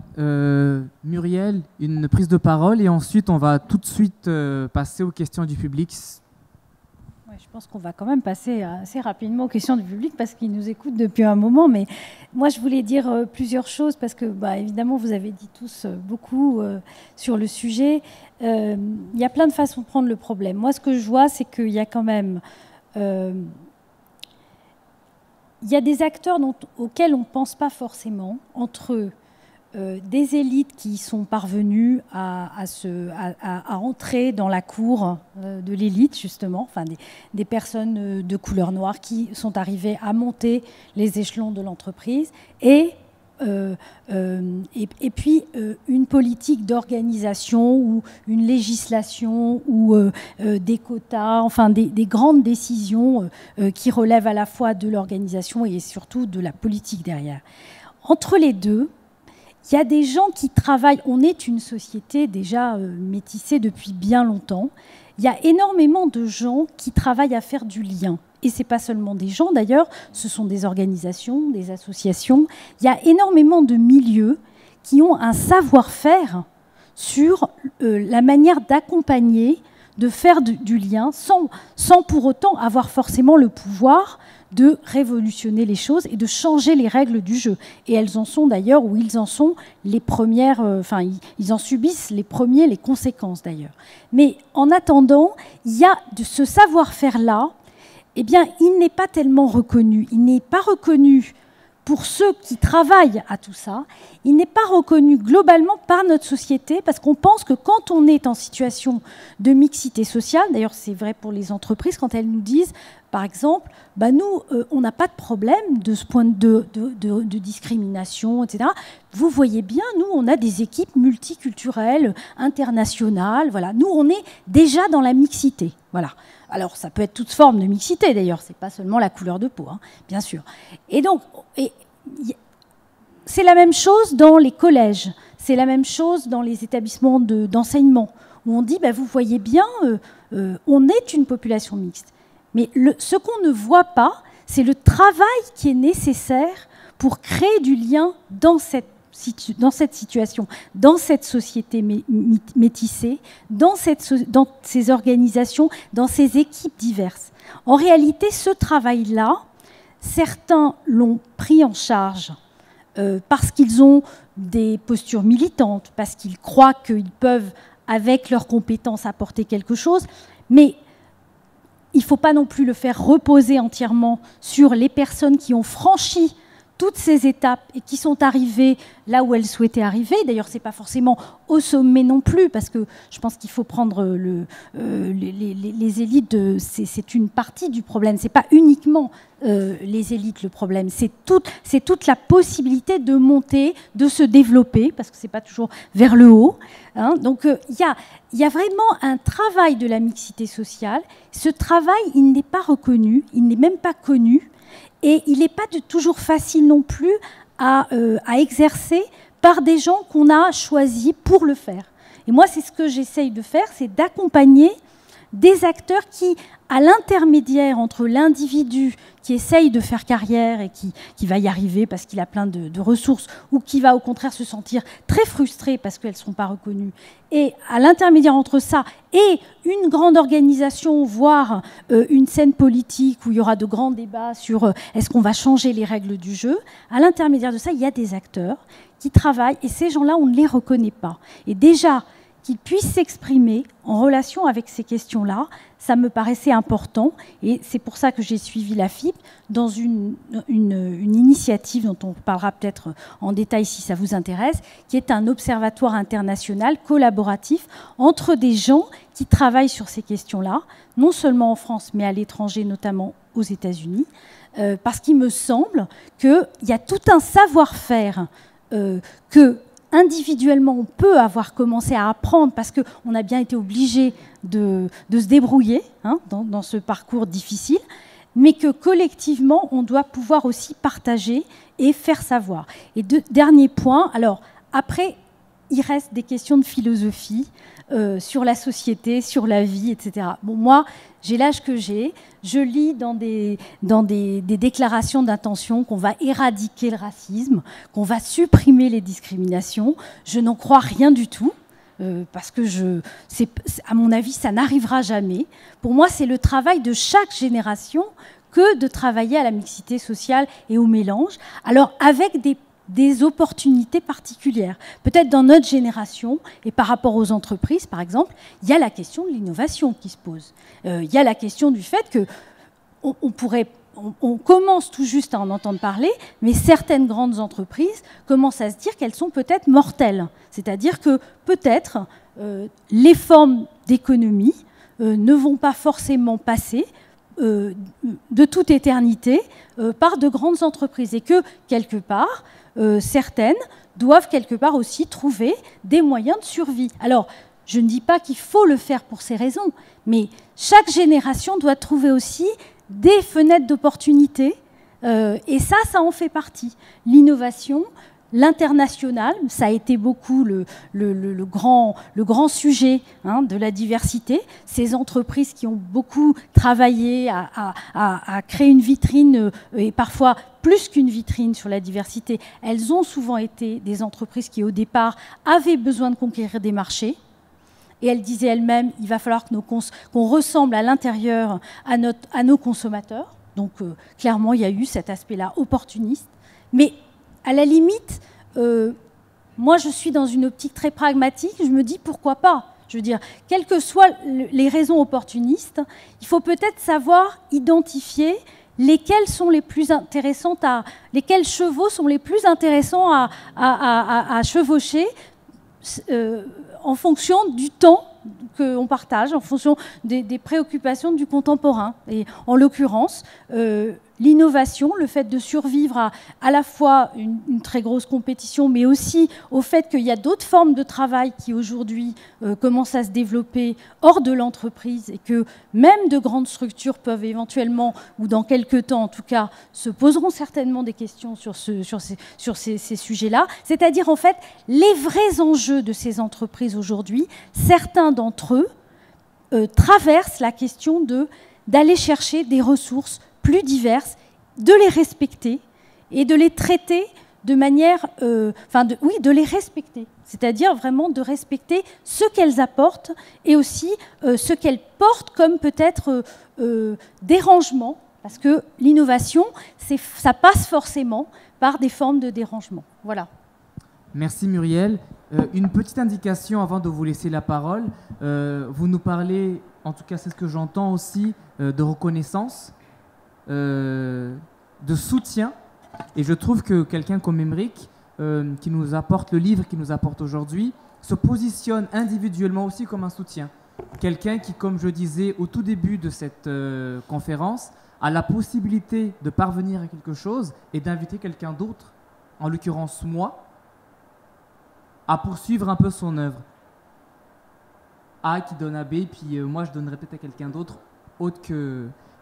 Speaker 1: Muriel, une prise de parole et ensuite on va tout de suite passer aux questions du public.
Speaker 3: Ouais, je pense qu'on va quand même passer assez rapidement aux questions du public parce qu'ils nous écoutent depuis un moment. Mais moi, je voulais dire plusieurs choses parce que, évidemment, vous avez dit tous beaucoup sur le sujet. Il y a plein de façons de prendre le problème. Moi, ce que je vois, c'est qu'il y a quand même... il y a des acteurs auxquels on ne pense pas forcément, entre eux. Des élites qui sont parvenues à entrer dans la cour de l'élite, justement, enfin des personnes de couleur noire qui sont arrivées à monter les échelons de l'entreprise, et puis une politique d'organisation ou une législation ou des quotas, enfin des grandes décisions qui relèvent à la fois de l'organisation et surtout de la politique derrière. Entre les deux, il y a des gens qui travaillent. On est une société déjà métissée depuis bien longtemps. Il y a énormément de gens qui travaillent à faire du lien. Et ce n'est pas seulement des gens d'ailleurs, ce sont des organisations, des associations. Il y a énormément de milieux qui ont un savoir-faire sur la manière d'accompagner, de faire du lien, sans pour autant avoir forcément le pouvoir de révolutionner les choses et de changer les règles du jeu. Et elles en sont d'ailleurs, ou ils en sont les premières, ils en subissent les conséquences d'ailleurs. Mais en attendant, il y a de ce savoir-faire-là, eh bien, il n'est pas tellement reconnu. Il n'est pas reconnu pour ceux qui travaillent à tout ça. Il n'est pas reconnu globalement par notre société parce qu'on pense que quand on est en situation de mixité sociale, d'ailleurs c'est vrai pour les entreprises, quand elles nous disent, par exemple, nous, on n'a pas de problème de ce point de discrimination, etc. Vous voyez bien, nous, on a des équipes multiculturelles, internationales. Voilà. Nous, on est déjà dans la mixité. Voilà. Alors, ça peut être toute forme de mixité, d'ailleurs. Ce n'est pas seulement la couleur de peau, hein, bien sûr. Et donc, c'est la même chose dans les collèges. C'est la même chose dans les établissements d'enseignement, où on dit, vous voyez bien, on est une population mixte. Mais ce qu'on ne voit pas, c'est le travail qui est nécessaire pour créer du lien dans cette situation, dans cette société métissée, dans ces organisations, dans ces équipes diverses. En réalité, ce travail-là, certains l'ont pris en charge parce qu'ils ont des postures militantes, parce qu'ils croient qu'ils peuvent, avec leurs compétences, apporter quelque chose, mais il ne faut pas non plus le faire reposer entièrement sur les personnes qui ont franchi toutes ces étapes et qui sont arrivées là où elles souhaitaient arriver. D'ailleurs, ce n'est pas forcément au sommet non plus, parce que je pense qu'il faut prendre les élites, c'est une partie du problème. Ce n'est pas uniquement les élites le problème, c'est toute la possibilité de monter, de se développer, parce que ce n'est pas toujours vers le haut. Hein. Donc, il y a vraiment un travail de la mixité sociale. Ce travail, il n'est pas reconnu, il n'est même pas connu. Et il n'est pas toujours facile non plus à exercer par des gens qu'on a choisis pour le faire. Et moi, c'est ce que j'essaye de faire, c'est d'accompagner des acteurs qui, à l'intermédiaire entre l'individu qui essaye de faire carrière et qui va y arriver parce qu'il a plein de ressources, ou qui va au contraire se sentir très frustré parce qu'elles ne sont pas reconnues, et à l'intermédiaire entre ça et une grande organisation, voire une scène politique où il y aura de grands débats sur est-ce qu'on va changer les règles du jeu, à l'intermédiaire de ça, il y a des acteurs qui travaillent, et ces gens-là, on ne les reconnaît pas. Et déjà, qu'ils puissent s'exprimer en relation avec ces questions-là. Ça me paraissait important et c'est pour ça que j'ai suivi la FIP dans une initiative dont on parlera peut-être en détail si ça vous intéresse, qui est un observatoire international collaboratif entre des gens qui travaillent sur ces questions-là, non seulement en France mais à l'étranger, notamment aux États-Unis, parce qu'il me semble qu'il y a tout un savoir-faire que individuellement, on peut avoir commencé à apprendre parce qu'on a bien été obligé de se débrouiller dans ce parcours difficile, mais que collectivement, on doit pouvoir aussi partager et faire savoir. Et dernier point, alors après, il reste des questions de philosophie sur la société, sur la vie, etc. Bon, moi, j'ai l'âge que j'ai, je lis dans des déclarations d'intention qu'on va éradiquer le racisme, qu'on va supprimer les discriminations. Je n'en crois rien du tout, parce que, à mon avis, ça n'arrivera jamais. Pour moi, c'est le travail de chaque génération que de travailler à la mixité sociale et au mélange, alors avec des opportunités particulières. Peut-être dans notre génération, et par rapport aux entreprises, par exemple, il y a la question de l'innovation qui se pose. Il y a la question du fait que on commence tout juste à en entendre parler, mais certaines grandes entreprises commencent à se dire qu'elles sont peut-être mortelles. C'est-à-dire que peut-être les formes d'économie ne vont pas forcément passer de toute éternité par de grandes entreprises et que, quelque part, certaines doivent quelque part aussi trouver des moyens de survie. Alors, je ne dis pas qu'il faut le faire pour ces raisons, mais chaque génération doit trouver aussi des fenêtres d'opportunité, et ça en fait partie. L'innovation, l'international, ça a été beaucoup le grand sujet de la diversité. Ces entreprises qui ont beaucoup travaillé à créer une vitrine, et parfois plus qu'une vitrine sur la diversité, elles ont souvent été des entreprises qui, au départ, avaient besoin de conquérir des marchés. Et elles disaient elles-mêmes, il va falloir qu'on ressemble à l'intérieur à nos consommateurs. Donc, clairement, il y a eu cet aspect-là opportuniste. Mais à la limite, moi, je suis dans une optique très pragmatique. Je me dis, pourquoi pas ? Je veux dire, quelles que soient les raisons opportunistes, il faut peut-être savoir identifier lesquels sont les plus intéressantes lesquels chevaux sont les plus intéressants à chevaucher en fonction du temps qu'on partage, en fonction des préoccupations du contemporain. Et en l'occurrence, l'innovation, le fait de survivre à la fois une très grosse compétition, mais aussi au fait qu'il y a d'autres formes de travail qui aujourd'hui commencent à se développer hors de l'entreprise et que même de grandes structures peuvent éventuellement, ou dans quelques temps en tout cas, se poseront certainement des questions sur ces sujets-là. C'est-à-dire en fait les vrais enjeux de ces entreprises aujourd'hui, certains d'entre eux traversent la question d'aller chercher des ressources plus diverses, de les respecter et de les traiter de manière... de les respecter. C'est-à-dire vraiment de respecter ce qu'elles apportent et aussi ce qu'elles portent comme peut-être dérangement, parce que l'innovation, ça passe forcément par des formes de dérangement. Voilà.
Speaker 1: Merci Muriel. Une petite indication avant de vous laisser la parole. Vous nous parlez, en tout cas c'est ce que j'entends aussi, de reconnaissance, de soutien. Et je trouve que quelqu'un comme Aymeric, qui nous apporte le livre qu'il nous apporte aujourd'hui, se positionne individuellement aussi comme un soutien. Quelqu'un qui, comme je disais au tout début de cette conférence, a la possibilité de parvenir à quelque chose et d'inviter quelqu'un d'autre, en l'occurrence moi, à poursuivre un peu son œuvre. A qui donne à B, puis moi je donnerai peut-être à quelqu'un d'autre, autre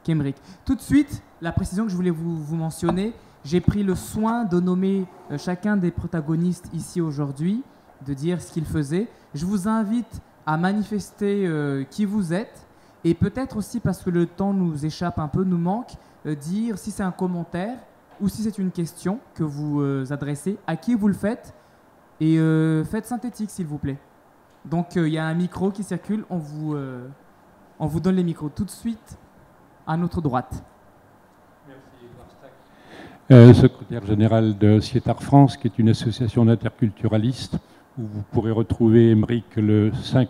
Speaker 1: qu'Aymeric. Tout de suite, la précision que je voulais vous mentionner, j'ai pris le soin de nommer chacun des protagonistes ici aujourd'hui, de dire ce qu'ils faisaient. Je vous invite à manifester qui vous êtes, et peut-être aussi, parce que le temps nous échappe un peu, nous manque, dire si c'est un commentaire ou si c'est une question que vous adressez, à qui vous le faites, et faites synthétique s'il vous plaît. Donc il y a un micro qui circule, on vous donne les micros tout de suite à notre droite.
Speaker 5: Merci, secrétaire général de Cietar France, qui est une association d'interculturalistes. où vous pourrez retrouver Émeric le 5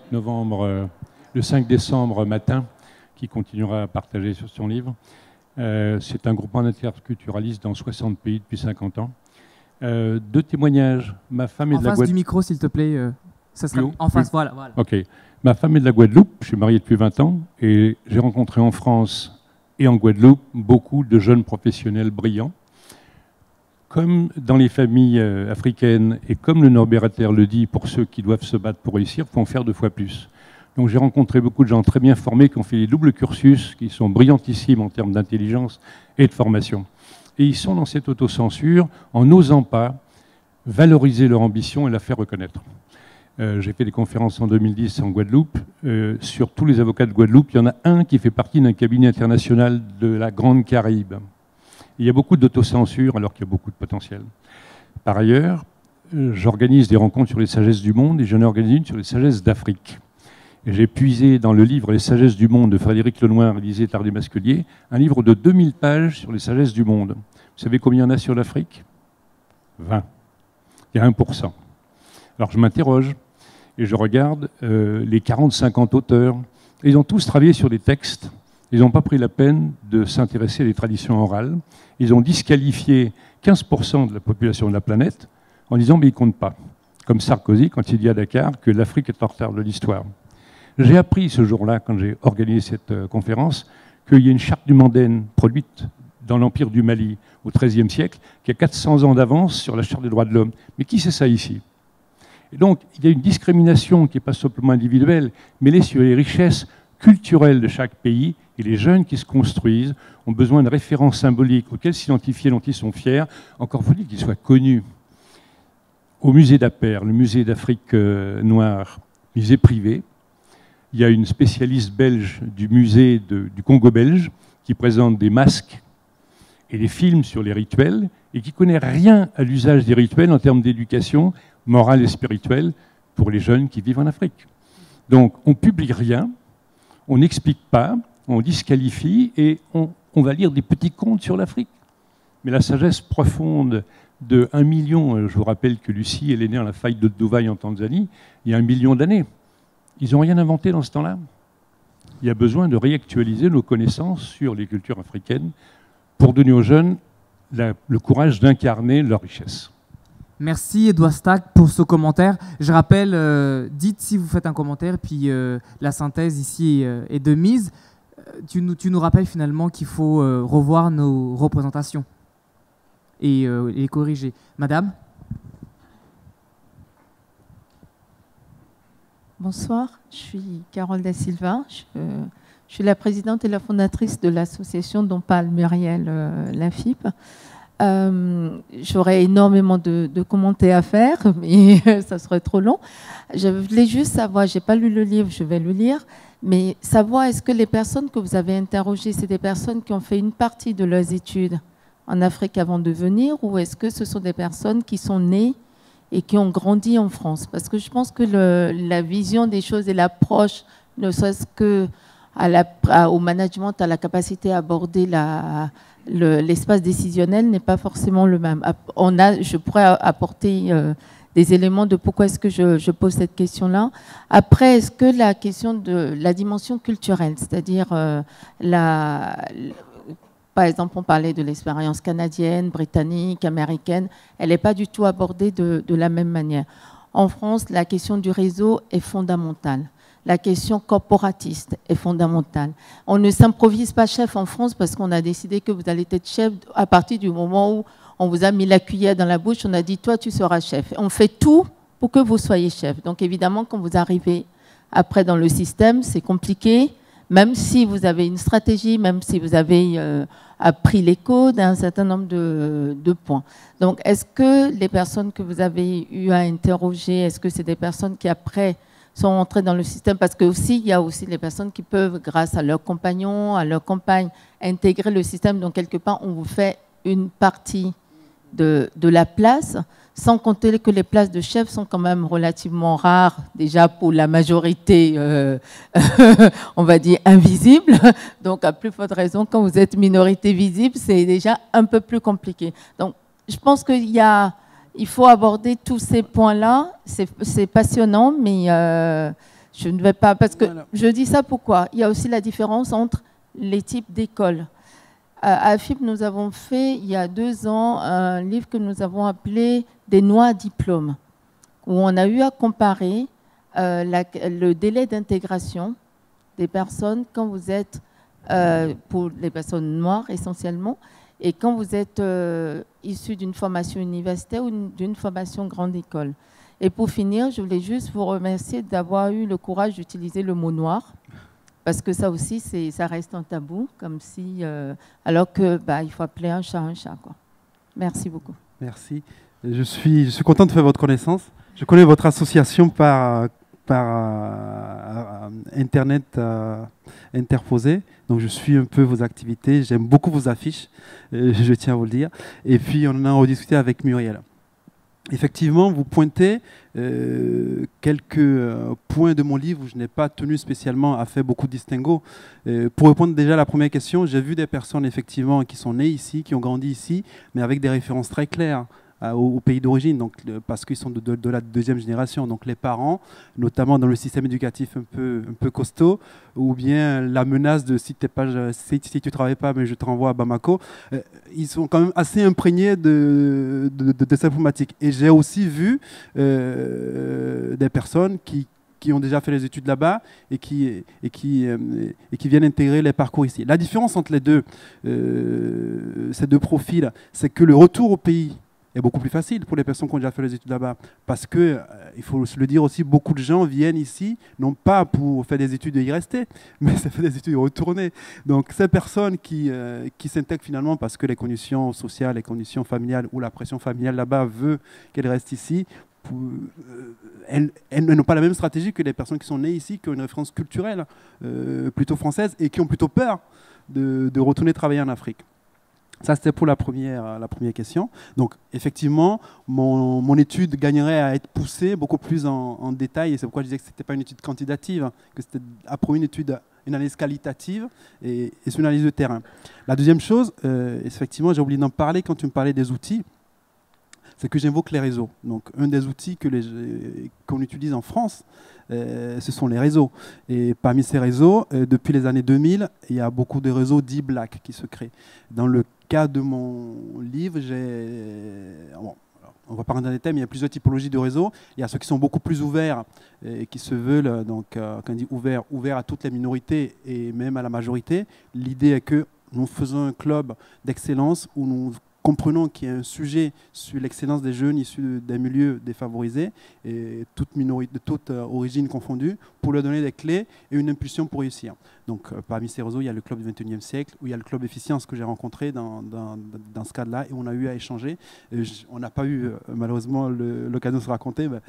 Speaker 5: décembre matin, qui continuera à partager sur son livre. C'est un groupement d'interculturalistes dans 60 pays depuis 50 ans. 2 témoignages. Ma femme est de la
Speaker 1: Guadeloupe. En face du micro, s'il te plaît. Ça sera en face, voilà.
Speaker 5: Ok. Ma femme est de la Guadeloupe. Je suis marié depuis 20 ans et j'ai rencontré en France et en Guadeloupe beaucoup de jeunes professionnels brillants. Comme dans les familles africaines et comme le Norbert Hatter le dit, pour ceux qui doivent se battre pour réussir, il faut en faire 2 fois plus. Donc j'ai rencontré beaucoup de gens très bien formés qui ont fait les doubles cursus, qui sont brillantissimes en termes d'intelligence et de formation. Et ils sont dans cette autocensure en n'osant pas valoriser leur ambition et la faire reconnaître. J'ai fait des conférences en 2010 en Guadeloupe. Sur tous les avocats de Guadeloupe, il y en a un qui fait partie d'un cabinet international de la Grande Caraïbe. Il y a beaucoup d'autocensure alors qu'il y a beaucoup de potentiel. Par ailleurs, j'organise des rencontres sur les sagesses du monde et j'en ai organisé une sur les sagesses d'Afrique. J'ai puisé dans le livre Les sagesses du monde de Frédéric Lenoir et Élisée Tardy-Masquelier un livre de 2000 pages sur les sagesses du monde. Vous savez combien il y en a sur l'Afrique? 20. Il y a 1%. Alors je m'interroge et je regarde les 40-50 auteurs. Ils ont tous travaillé sur des textes. Ils n'ont pas pris la peine de s'intéresser à des traditions orales. Ils ont disqualifié 15% de la population de la planète en disant mais ils ne comptent pas. Comme Sarkozy quand il dit à Dakar que l'Afrique est en retard de l'histoire. J'ai appris ce jour-là, quand j'ai organisé cette conférence, qu'il y a une charte du Mandane produite dans l'Empire du Mali au XIIIe siècle, qui a 400 ans d'avance sur la charte des droits de l'homme. Mais qui c'est ça ici? Et donc, il y a une discrimination qui n'est pas simplement individuelle, mais elle est sur les richesses culturelles de chaque pays, et les jeunes qui se construisent ont besoin de références symboliques auxquelles s'identifier, dont ils sont fiers, encore faut-il qu'ils soient connus. Au musée d'Appert, le musée d'Afrique noire, musée privé, il y a une spécialiste belge du musée du Congo belge qui présente des masques et des films sur les rituels et qui ne connaît rien à l'usage des rituels en termes d'éducation morale et spirituelle pour les jeunes qui vivent en Afrique. Donc on ne publie rien, on n'explique pas, on disqualifie et on va lire des petits contes sur l'Afrique. Mais la sagesse profonde de 1 million, je vous rappelle que Lucie, elle est née dans la faille de Douvaï en Tanzanie, il y a 1 million d'années. Ils n'ont rien inventé dans ce temps-là. Il y a besoin de réactualiser nos connaissances sur les cultures africaines pour donner aux jeunes le courage d'incarner leur richesse.
Speaker 1: Merci Edouard Stack pour ce commentaire. Je rappelle, dites si vous faites un commentaire, puis la synthèse ici est de mise. Tu nous rappelles finalement qu'il faut revoir nos représentations et les corriger. Madame ?
Speaker 6: Bonsoir, je suis Carole Da Silva. Je suis la présidente et la fondatrice de l'association dont parle Muriel Laffippe. J'aurais énormément de commentaires à faire, mais ça serait trop long. Je voulais juste savoir, je n'ai pas lu le livre, je vais le lire, mais savoir est-ce que les personnes que vous avez interrogées, c'est des personnes qui ont fait une partie de leurs études en Afrique avant de venir, ou est-ce que ce sont des personnes qui sont nées et qui ont grandi en France? Parce que je pense que la vision des choses et l'approche, ne serait-ce que au management, à la capacité à aborder l'espace décisionnel n'est pas forcément le même. Je pourrais apporter des éléments de pourquoi est-ce que je pose cette question-là. Après, est-ce que la question de la dimension culturelle, c'est-à-dire par exemple, on parlait de l'expérience canadienne, britannique, américaine, elle n'est pas du tout abordée de la même manière. En France, la question du réseau est fondamentale. La question corporatiste est fondamentale. On ne s'improvise pas chef en France parce qu'on a décidé que vous allez être chef à partir du moment où on vous a mis la cuillère dans la bouche, on a dit toi tu seras chef. On fait tout pour que vous soyez chef. Donc évidemment quand vous arrivez après dans le système, c'est compliqué, même si vous avez une stratégie, même si vous avez appris les codes, un certain nombre de points. Donc est-ce que les personnes que vous avez eu à interroger, est-ce que c'est des personnes qui après sont entrées dans le système, parce que aussi il y a aussi les personnes qui peuvent, grâce à leurs compagnons, à leurs compagnes, intégrer le système. Donc quelque part, on vous fait une partie de la place, sans compter que les places de chef sont quand même relativement rares, déjà pour la majorité, on va dire, invisible. Donc à plus forte raison, quand vous êtes minorité visible, c'est déjà un peu plus compliqué. Donc je pense qu'il y a il faut aborder tous ces points-là. C'est passionnant, mais je ne vais pas... Parce que je dis ça pourquoi? Il y a aussi la différence entre les types d'écoles. À AFIP, nous avons fait, il y a 2 ans, un livre que nous avons appelé « Des noix à diplôme », où on a eu à comparer le délai d'intégration des personnes quand vous êtes, pour les personnes noires essentiellement, et quand vous êtes issu d'une formation universitaire ou d'une formation grande école. Et pour finir, je voulais juste vous remercier d'avoir eu le courage d'utiliser le mot noir, parce que ça aussi, ça reste un tabou, comme si, alors que il faut appeler un chat, quoi. Merci beaucoup.
Speaker 2: Merci. Je suis content de faire votre connaissance. Je connais votre association par Internet interposé. Donc je suis un peu vos activités. J'aime beaucoup vos affiches, je tiens à vous le dire. Et puis on en a rediscuté avec Muriel. Effectivement, vous pointez quelques points de mon livre où je n'ai pas tenu spécialement à faire beaucoup de distinguo. Pour répondre déjà à la première question, j'ai vu des personnes effectivement qui sont nées ici, qui ont grandi ici, mais avec des références très claires au pays d'origine, donc parce qu'ils sont de la deuxième génération. Donc les parents, notamment dans le système éducatif un peu costaud, ou bien la menace de si tu ne travailles pas, mais je te renvoie à Bamako, ils sont quand même assez imprégnés de cette problématique. Et j'ai aussi vu des personnes qui ont déjà fait les études là-bas et qui viennent intégrer les parcours ici. La différence entre ces deux profils, c'est que le retour au pays est beaucoup plus facile pour les personnes qui ont déjà fait les études là-bas. Parce que, il faut se le dire aussi, beaucoup de gens viennent ici, non pas pour faire des études et y rester, mais ça fait des études et retourner. Donc ces personnes qui s'intègrent finalement parce que les conditions sociales, les conditions familiales ou la pression familiale là-bas veut qu'elles restent ici, elles n'ont pas la même stratégie que les personnes qui sont nées ici, qui ont une référence culturelle plutôt française et qui ont plutôt peur de retourner travailler en Afrique. Ça, c'était pour la première question. Donc, effectivement, mon étude gagnerait à être poussée beaucoup plus en détail. Et c'est pourquoi je disais que ce n'était pas une étude quantitative, que c'était après une analyse qualitative et c'est une analyse de terrain. La deuxième chose, effectivement, j'ai oublié d'en parler quand tu me parlais des outils, c'est que j'invoque les réseaux. Donc, un des outils qu'on utilise en France, ce sont les réseaux. Et parmi ces réseaux, depuis les années 2000, il y a beaucoup de réseaux dits black qui se créent. Dans le cas de mon livre, on va pas rentrer dans les thèmes, il y a plusieurs typologies de réseaux. Il y a ceux qui sont beaucoup plus ouverts et qui se veulent, donc, quand on dit ouvert à toutes les minorités et même à la majorité. L'idée est que nous faisons un club d'excellence où nous comprenons qu'il y a un sujet sur l'excellence des jeunes issus des milieux défavorisés et de toute origine confondue pour leur donner des clés et une impulsion pour réussir. Donc parmi ces réseaux, il y a le club du XXIe siècle où il y a le club Efficience que j'ai rencontré dans ce cadre-là et on a eu à échanger. On n'a pas eu malheureusement l'occasion de se raconter, mais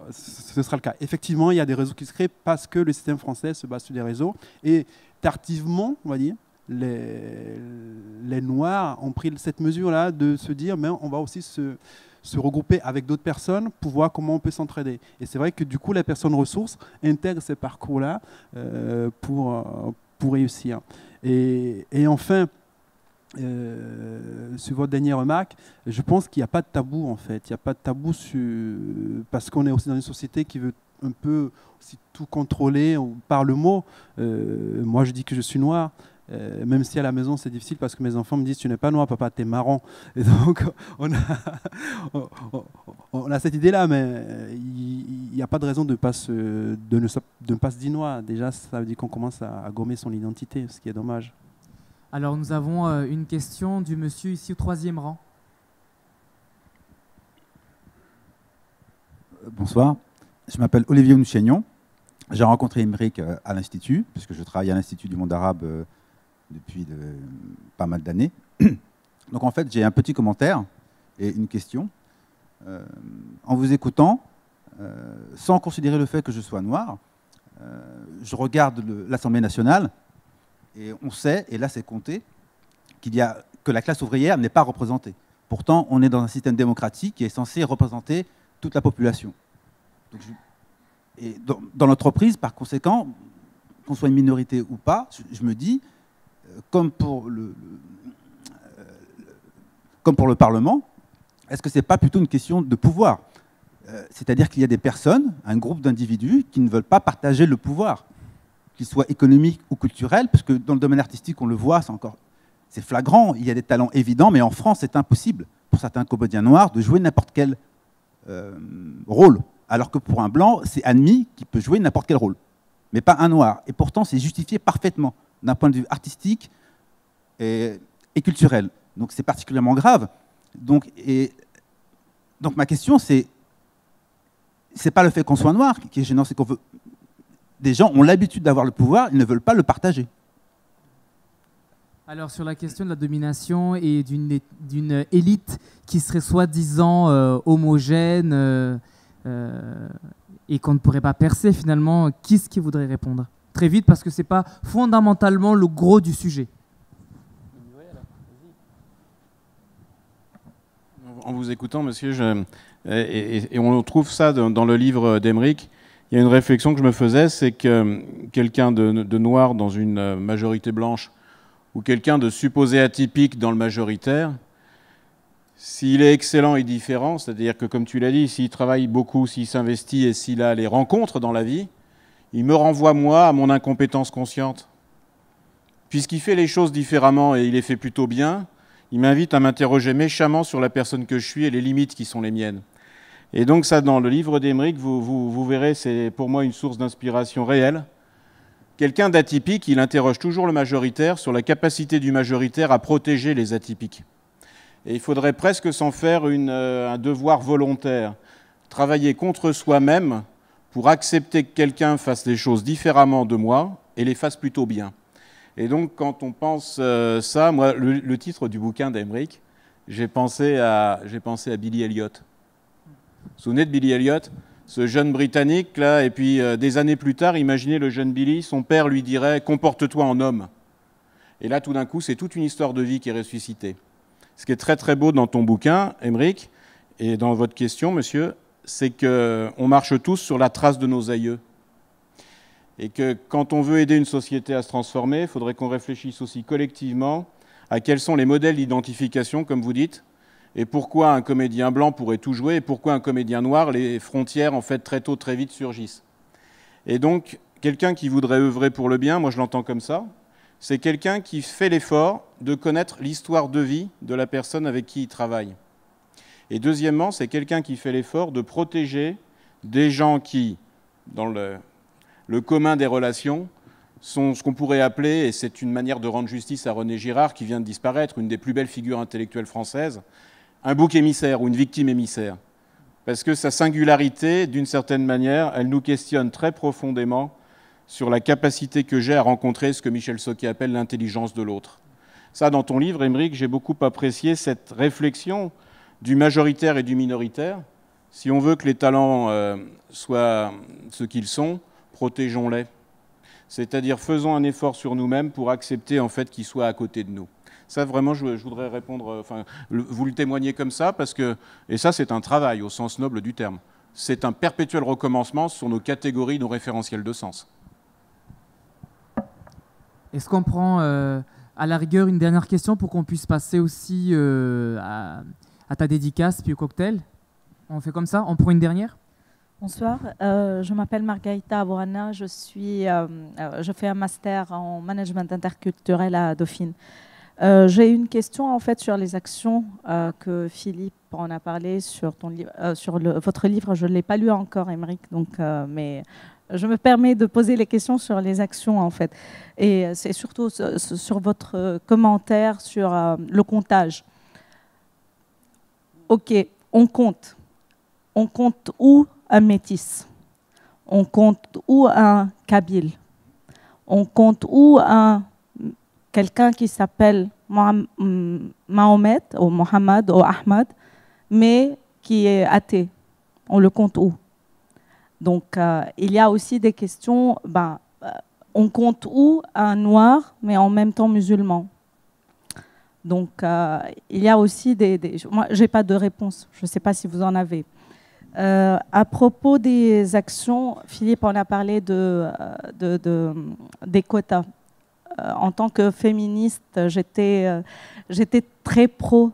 Speaker 2: ce sera le cas. Effectivement, il y a des réseaux qui se créent parce que le système français se base sur des réseaux et tardivement, on va dire, les Noirs ont pris cette mesure-là de se dire mais on va aussi se regrouper avec d'autres personnes pour voir comment on peut s'entraider. Et c'est vrai que du coup, les personnes ressources intègrent ces parcours-là pour réussir. Et enfin, sur votre dernière remarque, je pense qu'il n'y a pas de tabou en fait. Il n'y a pas de tabou parce qu'on est aussi dans une société qui veut un peu aussi tout contrôler par le mot. Moi, je dis que je suis noir. Même si à la maison c'est difficile parce que mes enfants me disent tu n'es pas noir papa, t'es marrant. Et donc on a cette idée là, mais il n'y a pas de raison de ne pas se dire noir. Déjà ça veut dire qu'on commence à gommer son identité, ce qui est dommage.
Speaker 1: Alors nous avons une question du monsieur ici au 3e rang.
Speaker 7: Bonsoir, je m'appelle Olivier Ouncheignon. J'ai rencontré Émeric à l'Institut, puisque je travaille à l'Institut du monde arabe depuis pas mal d'années. Donc en fait, j'ai un petit commentaire et une question. En vous écoutant, sans considérer le fait que je sois noir, je regarde l'Assemblée nationale et on sait, et là c'est compté, que la classe ouvrière n'est pas représentée. Pourtant, on est dans un système démocratique qui est censé représenter toute la population. Donc, et dans l'entreprise, par conséquent, qu'on soit une minorité ou pas, je me dis, comme pour le Parlement, est-ce que ce n'est pas plutôt une question de pouvoir? C'est-à-dire qu'il y a des personnes, un groupe d'individus qui ne veulent pas partager le pouvoir, qu'il soit économique ou culturel, parce que dans le domaine artistique, on le voit, c'est flagrant, il y a des talents évidents, mais en France, c'est impossible pour certains comédiens noirs de jouer n'importe quel rôle, alors que pour un blanc, c'est admis qu'il peut jouer n'importe quel rôle, mais pas un noir. Et pourtant, c'est justifié parfaitement d'un point de vue artistique et culturel. Donc c'est particulièrement grave. Donc ma question, c'est pas le fait qu'on soit noir qui est gênant, c'est qu'on veut... Des gens ont l'habitude d'avoir le pouvoir, ils ne veulent pas le partager.
Speaker 1: Alors sur la question de la domination et d'une élite qui serait soi-disant homogène et qu'on ne pourrait pas percer finalement, qui est-ce qui voudrait répondre? Très vite, parce que ce n'est pas fondamentalement le gros du sujet.
Speaker 4: En vous écoutant, monsieur, et on trouve ça dans le livre d'Emeric, il y a une réflexion que je me faisais, c'est que quelqu'un de noir dans une majorité blanche ou quelqu'un de supposé atypique dans le majoritaire, s'il est excellent et différent, c'est-à-dire que, comme tu l'as dit, s'il travaille beaucoup, s'il s'investit et s'il a les rencontres dans la vie, il me renvoie, moi, à mon incompétence consciente. Puisqu'il fait les choses différemment et il les fait plutôt bien, il m'invite à m'interroger méchamment sur la personne que je suis et les limites qui sont les miennes. Et donc ça, dans le livre d'Emeric, vous verrez, c'est pour moi une source d'inspiration réelle. Quelqu'un d'atypique, il interroge toujours le majoritaire sur la capacité du majoritaire à protéger les atypiques. Et il faudrait presque s'en faire un devoir volontaire, travailler contre soi-même pour accepter que quelqu'un fasse les choses différemment de moi et les fasse plutôt bien. Et donc, quand on pense ça, moi, le titre du bouquin d'Emeric, j'ai pensé à Billy Elliot. Vous vous souvenez de Billy Elliot, ce jeune Britannique, là, et puis des années plus tard, imaginez le jeune Billy, son père lui dirait « comporte-toi en homme ». Et là, tout d'un coup, c'est toute une histoire de vie qui est ressuscitée. Ce qui est très très beau dans ton bouquin, Emeric, et dans votre question, monsieur, c'est qu'on marche tous sur la trace de nos aïeux. Et que quand on veut aider une société à se transformer, il faudrait qu'on réfléchisse aussi collectivement à quels sont les modèles d'identification, comme vous dites, et pourquoi un comédien blanc pourrait tout jouer, et pourquoi un comédien noir, les frontières, en fait, très tôt, très vite surgissent. Et donc, quelqu'un qui voudrait œuvrer pour le bien, moi je l'entends comme ça, c'est quelqu'un qui fait l'effort de connaître l'histoire de vie de la personne avec qui il travaille. Et deuxièmement, c'est quelqu'un qui fait l'effort de protéger des gens qui, dans le commun des relations, sont ce qu'on pourrait appeler, et c'est une manière de rendre justice à René Girard, qui vient de disparaître, une des plus belles figures intellectuelles françaises, un bouc émissaire ou une victime émissaire. Parce que sa singularité, d'une certaine manière, elle nous questionne très profondément sur la capacité que j'ai à rencontrer ce que Michel Socquet appelle l'intelligence de l'autre. Ça, dans ton livre, Emeric, j'ai beaucoup apprécié cette réflexion du majoritaire et du minoritaire. Si on veut que les talents soient ce qu'ils sont, protégeons-les. C'est-à-dire faisons un effort sur nous-mêmes pour accepter en fait qu'ils soient à côté de nous. Ça, vraiment, je voudrais répondre, enfin, vous le témoignez comme ça, parce que, et ça, c'est un travail au sens noble du terme. C'est un perpétuel recommencement sur nos catégories, nos référentiels de sens.
Speaker 1: Est-ce qu'on prend à la rigueur une dernière question pour qu'on puisse passer aussi à ta dédicace puis au cocktail? On fait comme ça? On prend une dernière?
Speaker 8: Bonsoir, je m'appelle Margarita Aborana, je fais un master en management interculturel à Dauphine. J'ai une question en fait sur les actions que Philippe en a parlé sur ton livre, votre livre. Je ne l'ai pas lu encore, Emeric, donc, mais je me permets de poser les questions sur les actions en fait. Et c'est surtout sur votre commentaire sur le comptage. Ok, on compte. On compte où un métis? On compte où un kabyle? On compte où quelqu'un qui s'appelle Mahomet ou Mohamed ou Ahmad, mais qui est athée? On le compte où? Donc, il y a aussi des questions, on compte où un noir, mais en même temps musulman? Donc, il y a aussi moi, je n'ai pas de réponse, je ne sais pas si vous en avez. À propos des actions, Philippe en a parlé des quotas. En tant que féministe, j'étais très pro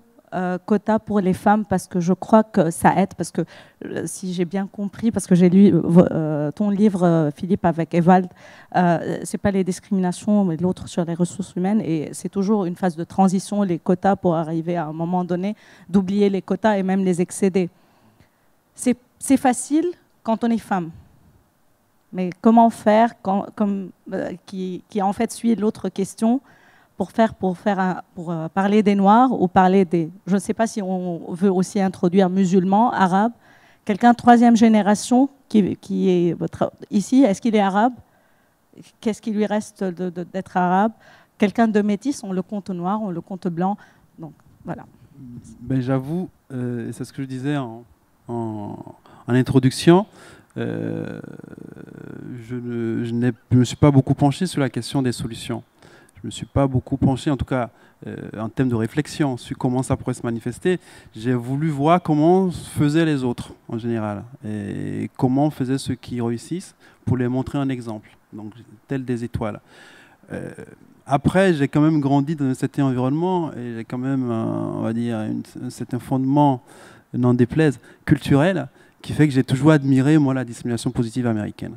Speaker 8: quota pour les femmes parce que je crois que ça aide, parce que si j'ai bien compris, parce que j'ai lu ton livre, Philippe, avec Ewald, c'est pas les discriminations, mais l'autre sur les ressources humaines, et c'est toujours une phase de transition, les quotas, pour arriver à un moment donné d'oublier les quotas et même les excéder. C'est facile quand on est femme. Mais comment faire, qui en fait suit l'autre question, pour parler des Noirs ou parler des... Je ne sais pas si on veut aussi introduire musulmans, arabes. Quelqu'un de troisième génération qui est ici, est-ce qu'il est arabe? Qu'est-ce qui lui reste d'être arabe? Quelqu'un de métis, on le compte noir, on le compte blanc. Donc, voilà.
Speaker 2: Ben, j'avoue, c'est ce que je disais en introduction, je ne me suis pas beaucoup penché sur la question des solutions. Je ne me suis pas beaucoup penché, en tout cas en termes de réflexion, sur comment ça pourrait se manifester. J'ai voulu voir comment faisaient les autres en général et comment faisaient ceux qui réussissent pour les montrer un exemple, donc tel des étoiles. Après, j'ai quand même grandi dans un certain environnement et j'ai quand même, on va dire, un certain fondement, n'en déplaise, culturel, qui fait que j'ai toujours admiré, moi, la discrimination positive américaine.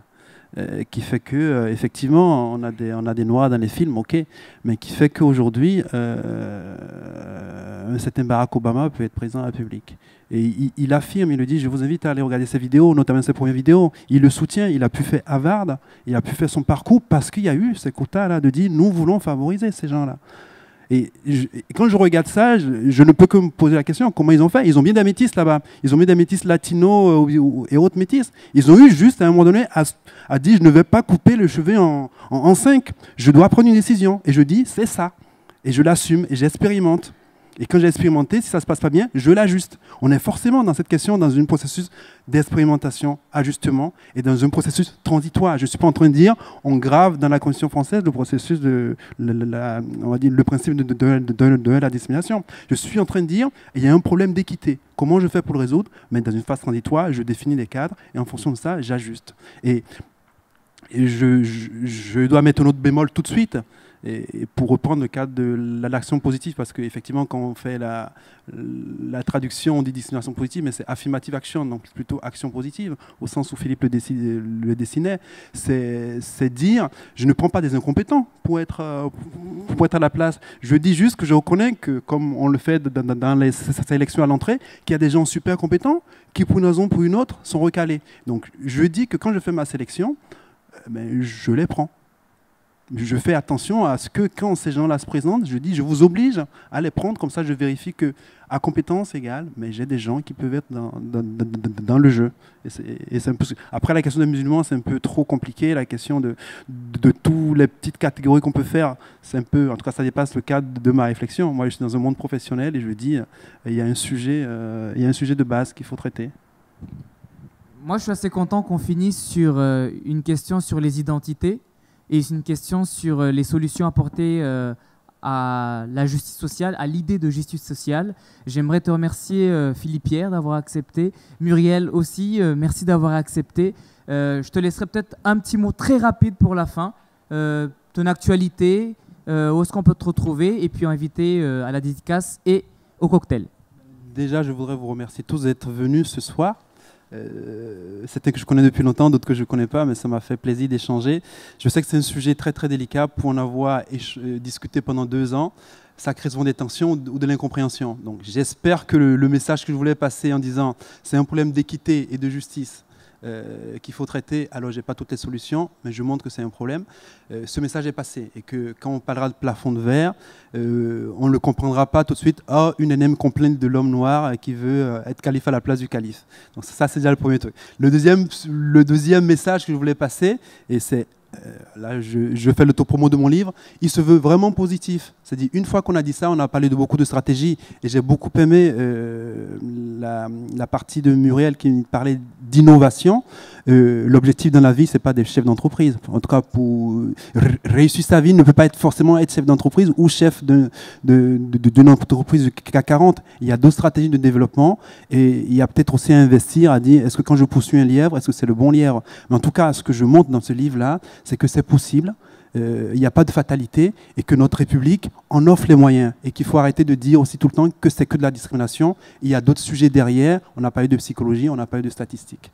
Speaker 2: Qui fait que effectivement on a des noirs dans les films, ok, mais qui fait qu'aujourd'hui un certain Barack Obama peut être président de la République. Et il affirme, il le dit, je vous invite à aller regarder ses vidéos, notamment ses premières vidéos. Il le soutient, il a pu faire Harvard, il a pu faire son parcours parce qu'il y a eu ces quotas-là de dire nous voulons favoriser ces gens-là. Et quand je regarde ça, je ne peux que me poser la question, comment ils ont fait? Ils ont mis des métis là-bas. Ils ont mis des métis latinos et autres métis. Ils ont eu juste, à un moment donné, à dire, je ne vais pas couper le cheveu en 5. Je dois prendre une décision. Et je dis, c'est ça. Et je l'assume et j'expérimente. Et quand j'ai expérimenté, si ça ne se passe pas bien, je l'ajuste. On est forcément dans cette question, dans un processus d'expérimentation, ajustement, et dans un processus transitoire. Je ne suis pas en train de dire, on grave dans la Constitution française le processus on va dire, le principe de la discrimination. Je suis en train de dire, il y a un problème d'équité. Comment je fais pour le résoudre? Mais dans une phase transitoire, je définis les cadres, et en fonction de ça, j'ajuste. Et je dois mettre un autre bémol tout de suite. Et pour reprendre le cadre de l'action positive, parce qu'effectivement, quand on fait la traduction, on dit discrimination positive, mais c'est affirmative action, donc plutôt action positive, au sens où Philippe le dessinait. C'est dire, je ne prends pas des incompétents pour être à la place. Je dis juste que je reconnais que, comme on le fait dans les sélections à l'entrée, qu'il y a des gens super compétents qui, pour une raison ou pour une autre, sont recalés. Donc, je dis que quand je fais ma sélection, je les prends. Je fais attention à ce que quand ces gens-là se présentent, je dis, je vous oblige à les prendre, comme ça je vérifie qu'à compétence égale, mais j'ai des gens qui peuvent être dans le jeu. Et c'est un peu... Après, la question des musulmans, c'est un peu trop compliqué. La question de toutes les petites catégories qu'on peut faire, c'est un peu... En tout cas, ça dépasse le cadre de ma réflexion. Moi, je suis dans un monde professionnel et je dis, il y a un sujet de base qu'il faut traiter.
Speaker 1: Moi, je suis assez content qu'on finisse sur une question sur les identités. Et c'est une question sur les solutions apportées à la justice sociale, à l'idée de justice sociale. J'aimerais te remercier, Philippe Pierre, d'avoir accepté. Muriel aussi, merci d'avoir accepté. Je te laisserai peut-être un petit mot très rapide pour la fin. Ton actualité, où est-ce qu'on peut te retrouver, et puis inviter à la dédicace et au cocktail.
Speaker 2: Déjà, je voudrais vous remercier tous d'être venus ce soir. Certains que je connais depuis longtemps, d'autres que je ne connais pas, mais ça m'a fait plaisir d'échanger. Je sais que c'est un sujet très très délicat. Pour en avoir discuté pendant 2 ans, ça crée souvent des tensions ou de l'incompréhension. Donc j'espère que le message que je voulais passer en disant c'est un problème d'équité et de justice qu'il faut traiter, alors je n'ai pas toutes les solutions, mais je montre que c'est un problème. Ce message est passé et que quand on parlera de plafond de verre, on ne le comprendra pas tout de suite. Oh, une énième complainte de l'homme noir qui veut être calife à la place du calife. Donc ça, c'est déjà le premier truc. Le deuxième message que je voulais passer, et c'est là, je fais l'autopromo de mon livre, il se veut vraiment positif. C'est-à-dire, une fois qu'on a dit ça, on a parlé de beaucoup de stratégies, et j'ai beaucoup aimé la partie de Muriel qui parlait d'innovation. L'objectif dans la vie, c'est pas d'être chef d'entreprise. En tout cas, pour réussir sa vie, ne peut pas être forcément être chef d'entreprise ou chef d'une entreprise du CAC 40. Il y a d'autres stratégies de développement, et il y a peut-être aussi à investir, à dire, est-ce que quand je poursuis un lièvre, est-ce que c'est le bon lièvre? Mais en tout cas, ce que je montre dans ce livre-là, c'est que c'est possible. il n'y a pas de fatalité et que notre République en offre les moyens et qu'il faut arrêter de dire aussi tout le temps que c'est que de la discrimination. Il y a d'autres sujets derrière. On n'a pas eu de psychologie, on n'a pas eu de statistiques.